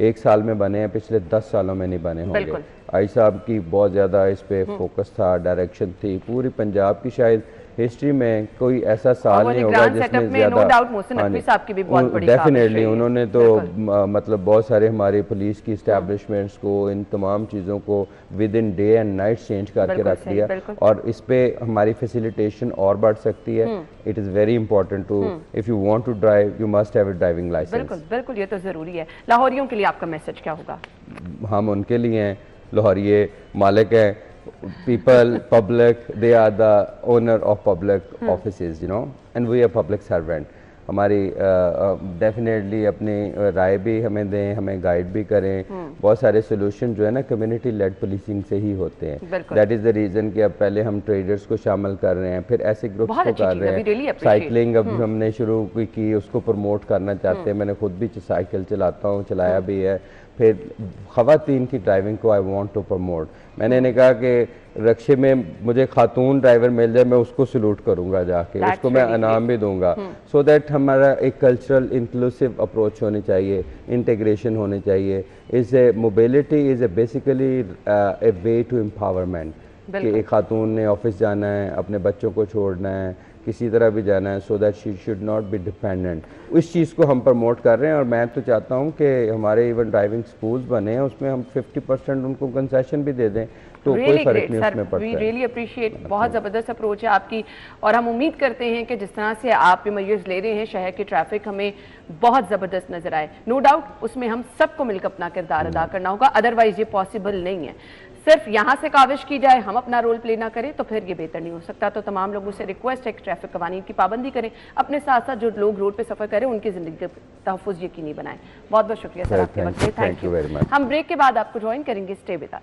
1 साल में बने हैं पिछले 10 सालों में नहीं बने होंगे। आई साहब की बहुत ज़्यादा इस पे फोकस था, डायरेक्शन थी। पूरी पंजाब की शायद हिस्ट्री में कोई ऐसा साल नहीं होगा जिसमें ज़्यादा डेफिनेटली उन्होंने तो मतलब बहुत सारे हमारी पुलिस की इस्टेब्लिशमेंट्स को, इन तमाम चीज़ों को with in day and night change करके रख दिया और इस पे हमारी फैसिलिटेशन और बढ़ सकती है। It is very important to if you want to drive you must have a driving licence. बिल्कुल बिल्कुल, ये तो ज़रूरी है। लाहौरियों के लिए आपका मैसेज क्या होगा? हम उनके लिए हैं, लाहौरिये मालिक हैं, people, public, they are the owner of public offices, you know, and we are public servant. हमारी डेफिनेटली अपनी राय भी हमें दें, हमें गाइड भी करें। बहुत सारे सोल्यूशन जो है ना कम्युनिटी लेड पुलिसिंग से ही होते हैं। दैट इज़ द रीज़न कि अब पहले हम ट्रेडर्स को शामिल कर रहे हैं, फिर ऐसे ग्रुप्स को कर रहे हैं। साइकिलिंग अब हमने शुरू की, उसको प्रमोट करना चाहते हैं। मैंने खुद भी साइकिल चलाता हूँ, चलाया भी है। फिर ख़वातीन की ड्राइविंग को आई वांट टू प्रमोट। मैंने इन्हें कहा कि रक्शे में मुझे खातून ड्राइवर मिल जाए, मैं उसको सलूट करूंगा जाके, उसको मैं इनाम भी दूंगा। सो दैट हमारा एक कल्चरल इंक्लूसिव अप्रोच होनी चाहिए, इंटीग्रेशन होनी चाहिए। Is a mobility is a basically a way to empowerment कि एक खातून ने ऑफिस जाना है, अपने बच्चों को छोड़ना है, किसी तरह भी जाना है, so that she should not be dependent. उस चीज़ को हम प्रमोट कर रहे हैं और मैं तो चाहता हूँ कि हमारे इवन ड्राइविंग स्कूल्स बने हैं, उसमें हम 50% उनको कंसेशन भी दे दें, तो कोई फर्क नहीं उसमें पड़ता है। वी रियली अप्रिशिएट, बहुत ज़बरदस्त अप्रोच है आपकी और हम उम्मीद करते हैं कि जिस तरह से आप ये मर्ज ले रहे हैं शहर की ट्रैफिक हमें बहुत ज़बरदस्त नज़र आए। नो डाउट उसमें हम सबको मिलकर अपना किरदार अदा करना होगा, अदरवाइज ये पॉसिबल नहीं है। सिर्फ यहाँ से काविश की जाए, हम अपना रोल प्ले ना करें तो फिर ये बेहतर नहीं हो सकता। तो तमाम लोगों से रिक्वेस्ट है कि ट्रैफिक कवानीन की पाबंदी करें, अपने साथ साथ जो लोग रोड पे सफ़र करें उनकी ज़िंदगी का तहफ़्फ़ुज़ यकीनी बनाएं। बहुत बहुत शुक्रिया सर आपके वक्त में, थैंक यू वेरी मच। हम ब्रेक के बाद आपको ज्वाइन करेंगे, stay with us.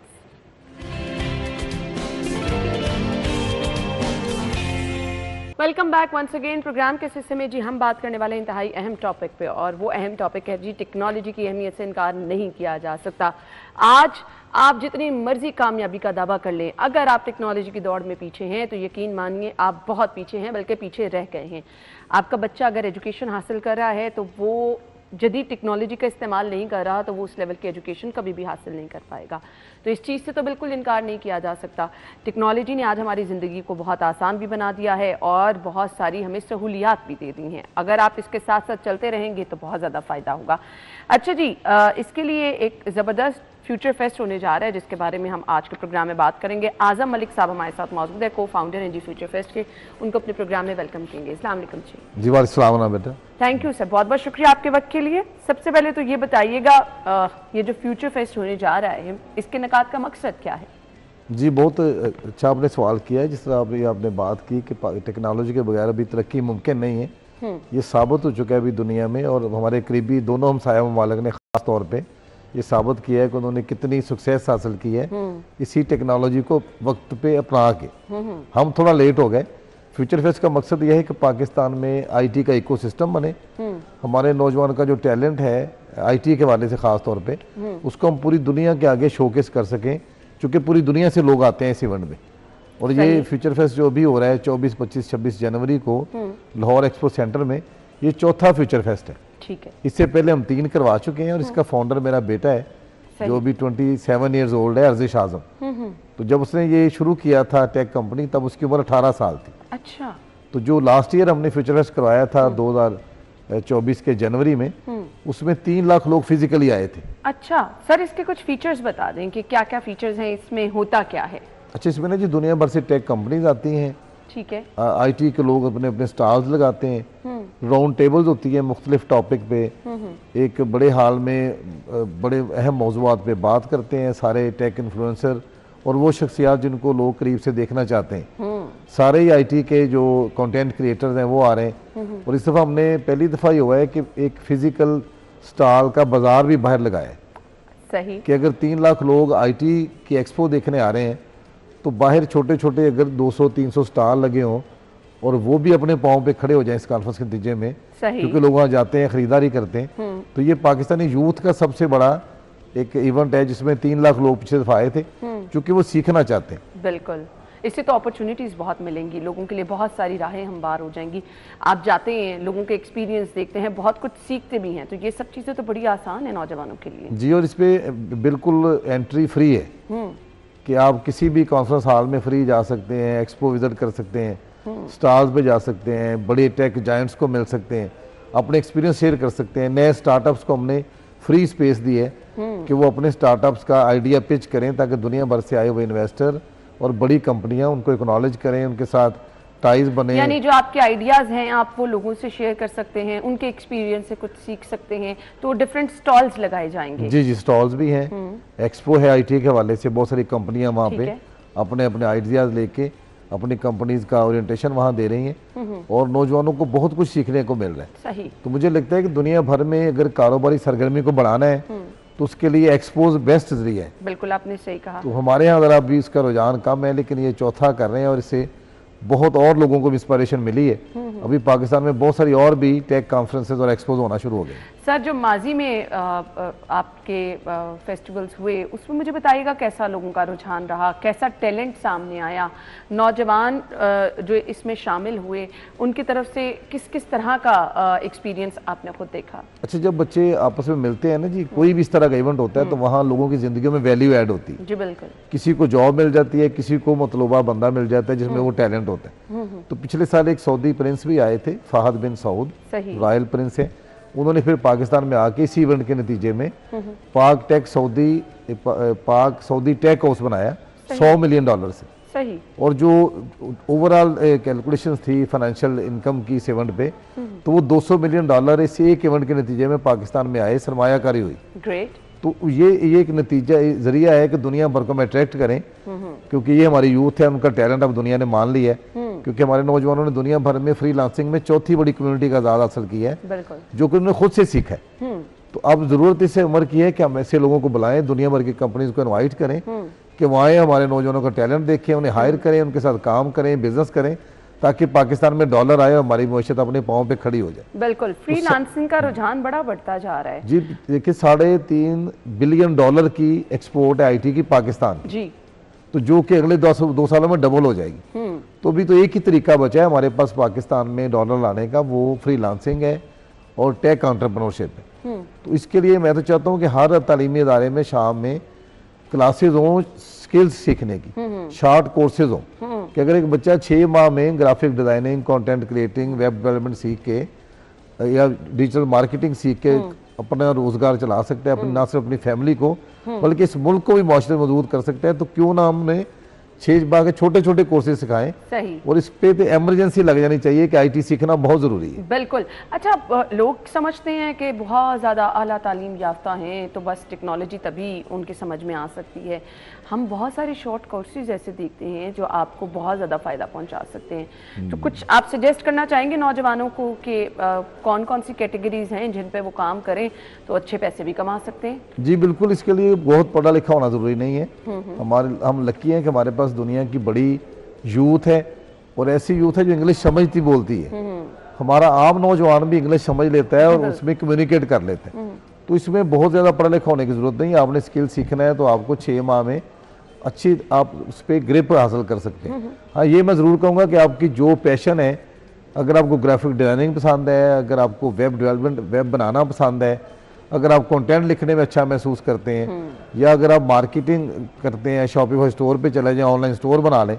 Welcome back once again. Programme के हिस्से में जी हम बात करने वाले इंतहाई अहम टॉपिक पे, और वो अहम टॉपिक है जी टेक्नोलॉजी की अहमियत से इनकार नहीं किया जा सकता। आज आप जितनी मर्जी कामयाबी का दावा कर लें, अगर आप टेक्नोलॉजी की दौड़ में पीछे हैं तो यकीन मानिए आप बहुत पीछे हैं, बल्कि पीछे रह गए हैं। आपका बच्चा अगर एजुकेशन हासिल कर रहा है तो वो जदीद टेक्नोलॉजी का इस्तेमाल नहीं कर रहा तो वो उस लेवल की एजुकेशन कभी भी हासिल नहीं कर पाएगा। तो इस चीज़ से तो बिल्कुल इनकार नहीं किया जा सकता। टेक्नोलॉजी ने आज हमारी ज़िंदगी को बहुत आसान भी बना दिया है और बहुत सारी हमें सहूलियात भी दे दी हैं। अगर आप इसके साथ साथ चलते रहेंगे तो बहुत ज़्यादा फ़ायदा होगा। अच्छा जी, इसके लिए एक ज़बरदस्त फ्यूचर फेस्ट होने जा रहा है जिसके बारे में हम आज के प्रोग्राम में बात करेंगे। आज़म मलिक साहब हमारे साथ मौजूद है, को फाउंडर हैं जी फ्यूचर फेस्ट के। उनको अपने प्रोग्राम में वेलकम करेंगे। अस्सलाम वालेकुम जी। जी वालेकुम बेटा। थैंक यू सर, बहुत बहुत शुक्रिया आपके वक्त के लिए। सबसे पहले तो ये बताइएगा ये जो फ्यूचर फेस्ट होने जा रहा है इसके निकात का मकसद क्या है? जी बहुत अच्छा आपने सवाल किया है। जिस तरह आपने बात की कि टेक्नोलॉजी के बगैर अभी तरक्की मुमकिन नहीं है, ये साबित हो चुका है अभी दुनिया में, और हमारे करीबी दोनों हमसाया ममालिक ने ख़ास तौर पे ये साबित किया है कि उन्होंने कितनी सक्सेस हासिल की है इसी टेक्नोलॉजी को वक्त पे अपना के। हम थोड़ा लेट हो गए। फ्यूचर फेस्ट का मकसद यह है कि पाकिस्तान में आईटी का इकोसिस्टम बने, हमारे नौजवान का जो टैलेंट है आईटी के वाले से ख़ास तौर पे उसको हम पूरी दुनिया के आगे शोकेस कर सकें, क्योंकि पूरी दुनिया से लोग आते हैं इस इवेंट में। और ये फ्यूचर फेस्ट जो भी हो रहा है 24, 25, 26 जनवरी को लाहौर एक्सपो सेंटर में, ये चौथा फ्यूचर फेस्ट है। ठीक है। इससे पहले हम 3 करवा चुके हैं और इसका फाउंडर मेरा बेटा है जो भी 27 ईयर्स ओल्ड है, अर्जिश आजम। तो जब उसने ये शुरू किया था टेक कंपनी तब उसकी उम्र 18 साल थी। अच्छा। तो जो लास्ट ईयर हमने फ्यूचर फेस्ट करवाया था 2024 के जनवरी में, उसमें 3 लाख लोग फिजिकली आए थे। अच्छा सर, इसके कुछ फीचर्स बता दें कि क्या क्या फीचर्स हैं, इसमें होता क्या है? अच्छा, इसमें ना जी दुनिया भर से टेक कंपनीज आती हैं। ठीक है। आईटी के लोग अपने अपने स्टॉल्स लगाते हैं, राउंड टेबल्स होती है मुख्तलिफ टॉपिक पे, एक बड़े हाल में बड़े अहम मौज़ूआत पे बात करते हैं सारे टेक इन्फ्लुएंसर और वो शख्सियात जिनको लोग करीब से देखना चाहते हैं। सारे ही आईटी के जो कंटेंट क्रिएटर्स हैं वो आ रहे हैं। और इस दफ़ा हमने पहली दफ़ा ये हुआ है कि एक फिजिकल स्टॉल का बाजार भी बाहर लगाया है। सही। कि अगर 3 लाख लोग आईटी की एक्सपो देखने आ रहे हैं तो बाहर छोटे छोटे अगर 200-300 स्टॉल लगे हों और वो भी अपने पाँव पे खड़े हो जाएं इस कॉन्फ्रेंस के नतीजे में, क्योंकि लोग वहाँ जाते हैं खरीदारी करते हैं, तो ये पाकिस्तानी यूथ का सबसे बड़ा एक इवेंट है जिसमें 3 लाख लोग पिछले दफा आए थे, क्योंकि वो सीखना चाहते हैं। बिल्कुल, इससे तो अपॉर्चुनिटीज़ बहुत मिलेंगी लोगों के लिए, बहुत सारी राहें हमवार हो जाएंगी। आप जाते हैं, लोगों के एक्सपीरियंस देखते हैं, बहुत कुछ सीखते भी हैं, तो ये सब चीज़ें तो बड़ी आसान है नौजवानों के लिए। जी, और इस पर बिल्कुल एंट्री फ्री है कि आप किसी भी कॉन्फ्रेंस हॉल में फ्री जा सकते हैं, एक्सपो विजिट कर सकते हैं, स्टॉल्स पे जा सकते हैं, बड़े टेक जायंट्स को मिल सकते हैं, अपने एक्सपीरियंस शेयर कर सकते हैं। नए स्टार्टअप्स को हमने फ्री स्पेस दी है कि वो अपने स्टार्टअप्स का आइडिया पिच करें, ताकि दुनिया भर से आए हुए इन्वेस्टर और बड़ी कंपनियां उनको एक्नॉलेज करें, उनके साथ टाइज बने। यानी जो आपके आइडियाज़ हैं आप वो लोगों से शेयर कर सकते हैं, उनके एक्सपीरियंस से कुछ सीख सकते हैं, तो डिफरेंट स्टॉल्स लगाए जाएंगे। जी जी, स्टॉल्स भी हैं, एक्सपो है IT के हवाले से, बहुत सारी कंपनियां वहाँ ठीक पे है। अपने अपने आइडियाज़ लेके अपनी कंपनीज का ओरिएंटेशन वहाँ दे रही हैं और नौजवानों को बहुत कुछ सीखने को मिल रहा है। सही। तो मुझे लगता है कि दुनिया भर में अगर कारोबारी सरगर्मी को बढ़ाना है तो उसके लिए एक्सपोज बेस्ट जरिया है। बिल्कुल आपने सही कहा। तो हमारे यहाँ ज़रा अभी इसका रुझान कम है, लेकिन ये चौथा कर रहे हैं और इससे बहुत और लोगों को भी इंस्पिरेशन मिली है। अभी पाकिस्तान में बहुत सारी और भी टेक कॉन्फ्रेंसेज और एक्सपोज होना शुरू हो गए। सर, जो माजी में आपके फेस्टिवल्स हुए उसमें मुझे बताइएगा कैसा लोगों का रुझान रहा, कैसा टैलेंट सामने आया, नौजवान जो इसमें शामिल हुए उनकी तरफ से किस किस तरह का एक्सपीरियंस आपने खुद देखा? अच्छा, जब बच्चे आपस में मिलते हैं ना जी, कोई भी इस तरह का इवेंट होता है तो वहाँ लोगों की ज़िंदगी में वैल्यू ऐड होती है। जी बिल्कुल। किसी को जॉब मिल जाती है, किसी को मतलूबा बंदा मिल जाता है जिसमें वो टैलेंट होता है। तो पिछले साल एक सऊदी प्रिंस भी आए थे, फाहद बिन सऊद, सही। रॉयल प्रिंस है। उन्होंने फिर पाकिस्तान में आके इसी इवेंट के नतीजे में पाक सऊदी टेक हाउस बनाया $100 मिलियन से। सही। और जो ओवरऑल कैलकुलेशंस थी फाइनेंशियल इनकम की इस इवेंट पे, तो वो $200 मिलियन इस एक इवेंट के नतीजे में पाकिस्तान में आए, सरमायाकारी हुई। ग्रेट। तो ये एक नतीजा जरिया है कि दुनिया भर को हम अट्रैक्ट करें, क्योंकि ये हमारी यूथ है, उनका टैलेंट अब दुनिया ने मान लिया है। क्योंकि हमारे नौजवानों ने दुनिया भर में फ्रीलांसिंग में चौथी बड़ी कम्युनिटी का आजाद हासिल किया है, बिल्कुल। जो कि उन्होंने खुद से सीखा है। तो अब जरूरत इस उम्र की है कि हम ऐसे लोगों को बुलाएं, दुनिया भर की कंपनीज को इनवाइट करें कि वहाँ आए, हमारे नौजवानों का टैलेंट देखें, उन्हें हायर करें, उनके साथ काम करें, बिजनेस करें, ताकि पाकिस्तान में डॉलर आए और हमारी मईशत अपने पाँव पे खड़ी हो जाए। बिल्कुल, फ्रीलांसिंग का रुझान बड़ा बढ़ता जा रहा है। जी देखिए, $3.5 बिलियन की एक्सपोर्ट है IT की पाकिस्तान जी। तो जो कि अगले 2 सालों में डबल हो जाएगी। तो अभी तो एक ही तरीका बचा है हमारे पास पाकिस्तान में डॉलर लाने का, वो फ्रीलांसिंग है और टेक एंटरप्रेन्योरशिप है। तो इसके लिए मैं तो चाहता हूँ कि हर तालीमी इदारे में शाम में क्लासेज हों स्किल्स सीखने की, शॉर्ट कोर्सेज हों, कि अगर एक बच्चा 6 माह में graphic designing, content creating, web development सीख के या डिजिटल मार्केटिंग सीख के अपना रोजगार चला सकता है, अपनी ना सिर्फ अपनी फैमिली को बल्कि इस मुल्क को भी माशरे में मजबूत कर सकता है, तो क्यों ना हमने 6 माह के छोटे छोटे कोर्सेज सिखाएं। सही। और इस पे तो इमरजेंसी लग जानी चाहिए कि IT सीखना बहुत ज़रूरी है। बिल्कुल। अच्छा, लोग समझते हैं कि बहुत ज़्यादा आला तालीम याफ्ता हैं तो बस टेक्नोलॉजी तभी उनके समझ में आ सकती है। हम बहुत सारे शॉर्ट कोर्सेज ऐसे देखते हैं जो आपको बहुत ज़्यादा फ़ायदा पहुंचा सकते हैं। तो कुछ आप सजेस्ट करना चाहेंगे नौजवानों को कि कौन कौन सी कैटेगरीज हैं जिन पे वो काम करें तो अच्छे पैसे भी कमा सकते हैं? जी बिल्कुल, इसके लिए बहुत पढ़ा लिखा होना ज़रूरी नहीं है। हम लकी हैं कि हमारे पास दुनिया की बड़ी यूथ है और ऐसी यूथ है जो इंग्लिश समझती बोलती है। हमारा आम नौजवान भी इंग्लिश समझ लेता है और उसमें कम्युनिकेट कर लेते हैं। तो इसमें बहुत ज़्यादा पढ़ा लिखा होने की ज़रूरत नहीं है। आपने स्किल सीखना है तो आपको 6 माह में अच्छी आप उस पर ग्रिप हासिल कर सकते हैं। हाँ, ये मैं ज़रूर कहूँगा कि आपकी जो पैशन है, अगर आपको ग्राफिक डिज़ाइनिंग पसंद है, अगर आपको वेब डेवलपमेंट, वेब बनाना पसंद है, अगर आप कंटेंट लिखने में अच्छा महसूस करते हैं, या अगर आप मार्केटिंग करते हैं, शॉपिफाई स्टोर पे चले जाएं, ऑनलाइन स्टोर बना लें,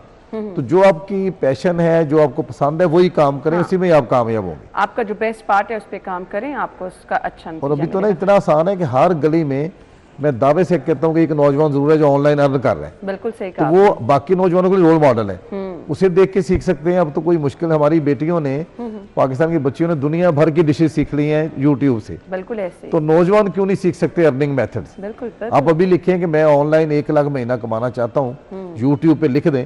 तो जो आपकी पैशन है, जो आपको पसंद है, वही काम करें। उसी में आप कामयाब होंगे। आपका जो बेस्ट पार्ट है उस पर काम करें, आपको उसका अच्छा और अभी तो ना इतना आसान है कि हर गली में मैं दावे से कहता हूँ कि एक नौजवान जरूर है जो ऑनलाइन अर्न कर रहे हैं। बिल्कुल सही तो कहा। वो बाकी नौजवानों के लिए रोल मॉडल है, उसे देख के सीख सकते हैं। अब तो कोई मुश्किल, हमारी बेटियों ने, पाकिस्तान की बच्चियों ने दुनिया भर की डिशेज सीख ली हैं यूट्यूब से। बिल्कुल ऐसे। तो नौजवान क्यों नहीं सीख सकते अर्निंग मेथड्स? बिल्कुल। आप अभी लिखें कि मैं ऑनलाइन 1 लाख महीना कमाना चाहता हूँ, यूट्यूब पे लिख दें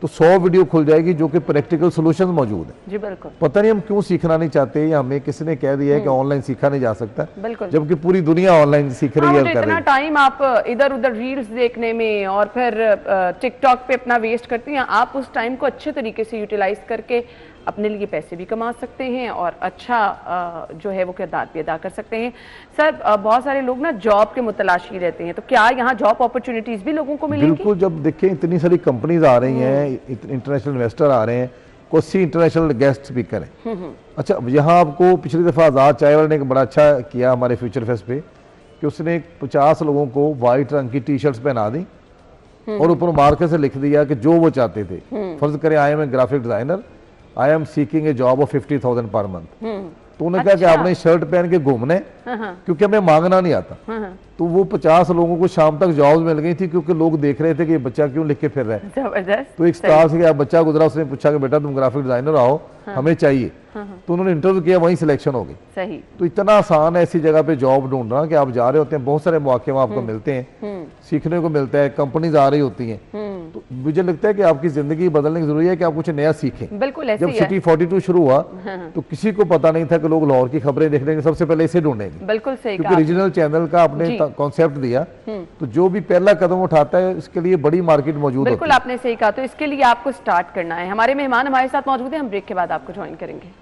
तो 100 वीडियो खुल जाएगी जो कि प्रैक्टिकल सॉल्यूशंस मौजूद है। जी बिल्कुल। पता नहीं हम क्यों सीखना नहीं चाहते, या हमें किसी ने कह दिया है कि ऑनलाइन सीखा नहीं जा सकता, बिल्कुल। जबकि पूरी दुनिया ऑनलाइन सीख रही है। तो इतना टाइम आप इधर उधर रील्स देखने में और फिर टिकटॉक पे अपना वेस्ट करती हैं, आप उस टाइम को अच्छे तरीके से यूटिलाइज करके अपने लिए पैसे भी कमा सकते हैं और अच्छा जो है वो किरदार भी अदा कर सकते हैं। सर बहुत सारे लोग ना जॉब के मुतलाशी रहते हैं, तो क्या यहाँ जॉब अपॉर्चुनिटीज भी लोगों को मिलेंगी? बिल्कुल, जब देखें इतनी सारी कंपनीज आ रही हैं, इंटरनेशनल इन्वेस्टर आ रहे हैं, कोसी इंटरनेशनल गेस्ट स्पीकर है। अच्छा, यहाँ आपको पिछली दफ़ा आज़ाद चाय वाले ने एक बड़ा अच्छा किया हमारे फ्यूचर फेस्ट पे कि उसने 50 लोगों को वाइट रंग की टी शर्ट्स पहना दी और ऊपर मार्कर से लिख दिया कि जो वो चाहते थे। फर्ज करें I am a graphic designer, I am seeking a job of 50,000 per month. तो उन्होंने कहा कि आपने शर्ट पहन के घूमने, क्योंकि हमें मांगना नहीं आता। तो वो 50 लोगों को शाम तक जॉब मिल गई थी, क्योंकि लोग देख रहे थे कि ये बच्चा क्यों लिख के फिर रहा है। जबरदस्त। तो एक स्टाफ से बच्चा गुजरा, उसने पूछा कि बेटा तुम ग्राफिक डिजाइनर आओ, हमें चाहिए। तो उन्होंने इंटरव्यू किया, वहीं सिलेक्शन हो गई। सही। तो इतना आसान है ऐसी जगह पे जॉब ढूंढना कि आप जा रहे होते हैं, बहुत सारे मौके वहाँ आपको मिलते हैं, सीखने को मिलता है, कंपनीज आ रही होती हैं। तो मुझे लगता है कि आपकी जिंदगी बदलने की जरूरी है कि आप कुछ नया सीखें। बिल्कुल ऐसे जब ही है। सिटी 42 शुरू हुआ तो किसी को पता नहीं था कि लोग लाहौर की खबरें देखने के सबसे पहले इसे ढूंढेंगे। बिल्कुल सही क्योंकि कहा। रीजनल चैनल का आपने कॉन्सेप्ट दिया, तो जो भी पहला कदम उठाता है उसके लिए बड़ी मार्केट मौजूद होती है। बिल्कुल आपने सही कहा। तो इसके लिए आपको स्टार्ट करना है। हमारे मेहमान हमारे साथ मौजूद हैं, हम ब्रेक के बाद आपको ज्वाइन करेंगे।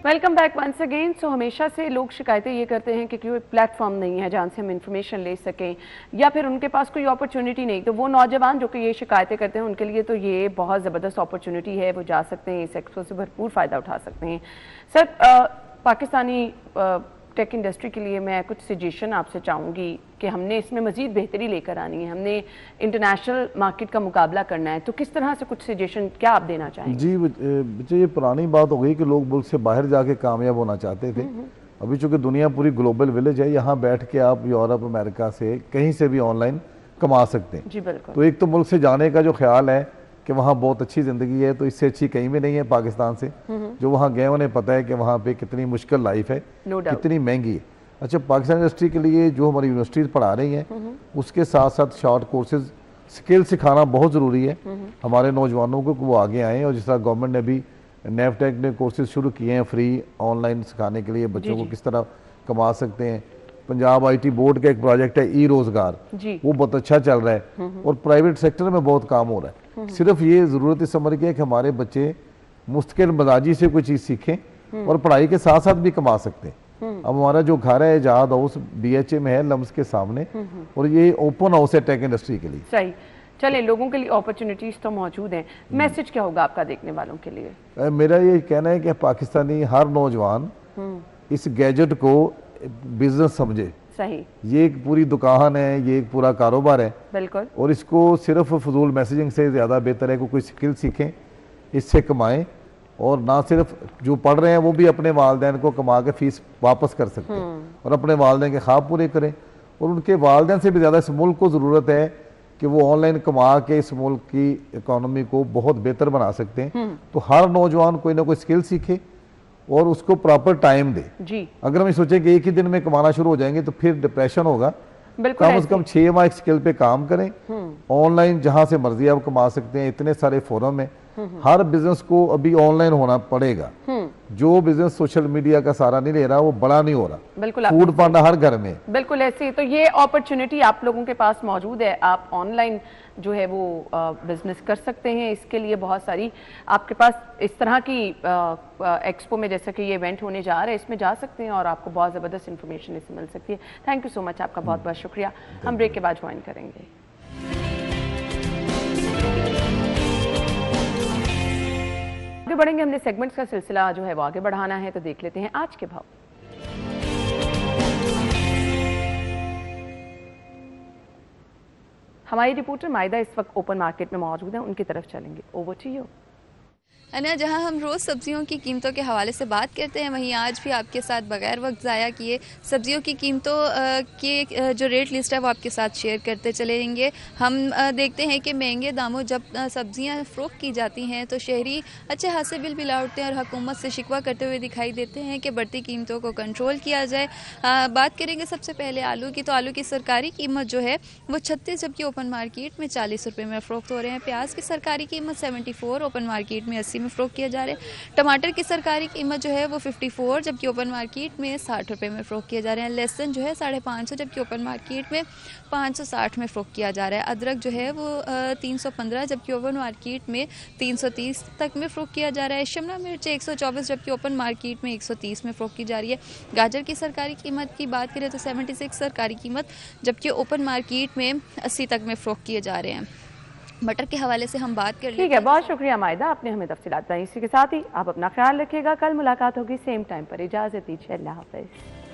Welcome back once again. So हमेशा से लोग शिकायतें ये करते हैं कि कोई प्लेटफॉर्म नहीं है जहाँ से हम इंफॉर्मेशन ले सकें, या फिर उनके पास कोई अपॉर्चुनिटी नहीं। तो वो नौजवान जो कि ये शिकायतें करते हैं उनके लिए तो ये बहुत ज़बरदस्त अपॉर्चुनिटी है, वो जा सकते हैं, इस एक्सपो से भरपूर फ़ायदा उठा सकते हैं। सर पाकिस्तानी टेक इंडस्ट्री के लिए मैं कुछ सजेशन आपसे चाहूँगी कि हमने इसमें मज़ीद बेहतरी लेकर आनी है, हमने इंटरनेशनल मार्केट का मुकाबला करना है, तो किस तरह से कुछ सजेशन क्या आप देना चाहेंगे? जी बच्चे, ये पुरानी बात हो गई कि लोग मुल्क से बाहर जाके कामयाब होना चाहते थे। अभी चूंकि दुनिया पूरी ग्लोबल विलेज है, यहाँ बैठ के आप यूरोप अमेरिका से कहीं से भी ऑनलाइन कमा सकते हैं। जी बिल्कुल। तो एक तो मुल्क से जाने का जो ख्याल है कि वहाँ बहुत अच्छी ज़िंदगी है, तो इससे अच्छी कहीं भी नहीं है पाकिस्तान से। जो वहाँ गए उन्हें पता है कि वहाँ पे कितनी मुश्किल लाइफ है, कितनी महंगी है। अच्छा, पाकिस्तान इंडस्ट्री के लिए जो हमारी यूनिवर्सिटीज़ पढ़ा रही हैं उसके साथ साथ शॉर्ट कोर्सेज, स्किल सिखाना बहुत ज़रूरी है हमारे नौजवानों को कि वो आगे आएँ। और जिस तरह गवर्नमेंट ने भी नेफटेक ने कोर्सेज शुरू किए हैं फ्री ऑनलाइन सिखाने के लिए बच्चों को किस तरह कमा सकते हैं। पंजाब IT बोर्ड का एक प्रोजेक्ट है रोजगार, वो बहुत अच्छा चल रहा है और प्राइवेट सेक्टर में बहुत काम हो रहा है। सिर्फ ये ज़रूरत इस समझ की है कि हमारे बच्चे मुस्तकिल मजाजी से कोई चीज़ सीखें और पढ़ाई के साथ साथ भी कमा सकते हैं। अब हमारा जो घर है एजाद हाउस BHA में है, लम्स के सामने, और ये ओपन हाउस है टेक इंडस्ट्री के लिए। सही। चले, लोगों के लिए अपॉर्चुनिटीज तो मौजूद हैं, मैसेज क्या होगा आपका देखने वालों के लिए? मेरा ये कहना है कि पाकिस्तानी हर नौजवान इस गैजेट को बिजनेस समझे। सही। ये एक पूरी दुकान है, ये एक पूरा कारोबार है। बिल्कुल। और इसको सिर्फ फजूल मैसेजिंग से ज़्यादा बेहतर है कि कोई स्किल सीखें, इससे कमाएं, और ना सिर्फ जो पढ़ रहे हैं वो भी अपने वालदैन को कमा के फीस वापस कर सकते हैं और अपने वालदैन के ख्वाब पूरे करें। और उनके वालदैन से भी ज़्यादा इस मुल्क को ज़रूरत है कि वो ऑनलाइन कमा के इस मुल्क की इकॉनमी को बहुत बेहतर बना सकते हैं। तो हर नौजवान कोई ना कोई स्किल सीखे और उसको प्रॉपर टाइम दे। जी। अगर हम सोचें कि एक ही दिन में कमाना शुरू हो जाएंगे तो फिर डिप्रेशन होगा। कम से कम 6 माह एक स्किल पे काम करें। ऑनलाइन जहां से मर्जी आप कमा सकते हैं, इतने सारे फोरम है। हर बिजनेस को अभी ऑनलाइन होना पड़ेगा। जो बिजनेस सोशल मीडिया का सहारा नहीं ले रहा वो बड़ा नहीं हो रहा। बिल्कुल। फूड पांडा हर घर में। बिल्कुल ऐसे। तो ये अपॉर्चुनिटी आप लोगों के पास मौजूद है, आप ऑनलाइन जो है वो बिजनेस कर सकते हैं। इसके लिए बहुत सारी आपके पास इस तरह की एक्सपो में, जैसे कि ये इवेंट होने जा रहा है, इसमें जा सकते हैं और आपको बहुत ज़बरदस्त इन्फॉर्मेशन इससे मिल सकती है। थैंक यू सो मच, आपका बहुत बहुत शुक्रिया। हम ब्रेक के बाद ज्वाइन करेंगे। आगे बढ़ेंगे, हमने सेगमेंट्स का सिलसिला जो है वो आगे बढ़ाना है, तो देख लेते हैं आज के भाव। हमारी रिपोर्टर मायदा इस वक्त ओपन मार्केट में मौजूद है, उनकी तरफ चलेंगे। Over to you. अना, जहां हम रोज़ सब्जियों की कीमतों के हवाले से बात करते हैं, वहीं आज भी आपके साथ बगैर वक्त ज़ाया किए सब्जियों की कीमतों के जो रेट लिस्ट है वो आपके साथ शेयर करते चलेंगे। हम देखते हैं कि महंगे दामों जब सब्जियां फ़रोख्त की जाती हैं तो शहरी अच्छे खासे बिल बिला उठते हैं और हुकूमत से शिकवा करते हुए दिखाई देते हैं कि बढ़ती कीमतों को कंट्रोल किया जाए। बात करेंगे सबसे पहले आलू की, तो आलू की सरकारी कीमत जो है वो 36, जबकि ओपन मार्केट में 40 रुपये में फ़रोख्त हो रहे हैं। प्याज की सरकारी कीमत 74, ओपन मार्केट में 80 में फ़रोख्त किया जा रहा है। टमाटर की सरकारी कीमत जो है वो 54, जबकि ओपन मार्केट में 60 रुपये में फ़रोख्त किया जा रहा है। लहसुन जो है 550, जबकि ओपन मार्केट में 560 में फ़रोख्त किया जा रहा है। अदरक जो है वो 315, जबकि ओपन मार्केट में 330 तक में फ़रोख्त किया जा रहा है। शिमला मिर्च 124, जबकि ओपन मार्केट में 130 में फ़रोख्त की जा रही है। गाजर की सरकारी कीमत की बात करें तो 76 सरकारी कीमत, जबकि ओपन मार्केट में 80 तक में फ़रोख्त किए जा रहे हैं। मटर के हवाले से हम बात कर लेते हैं। ठीक है, बहुत शुक्रिया मायदा, आपने हमें तफसीलात बताई। इसी के साथ ही आप अपना ख्याल रखिएगा। कल मुलाकात होगी सेम टाइम पर। इजाज़त दीजिए, अल्लाह हाफ़िज़।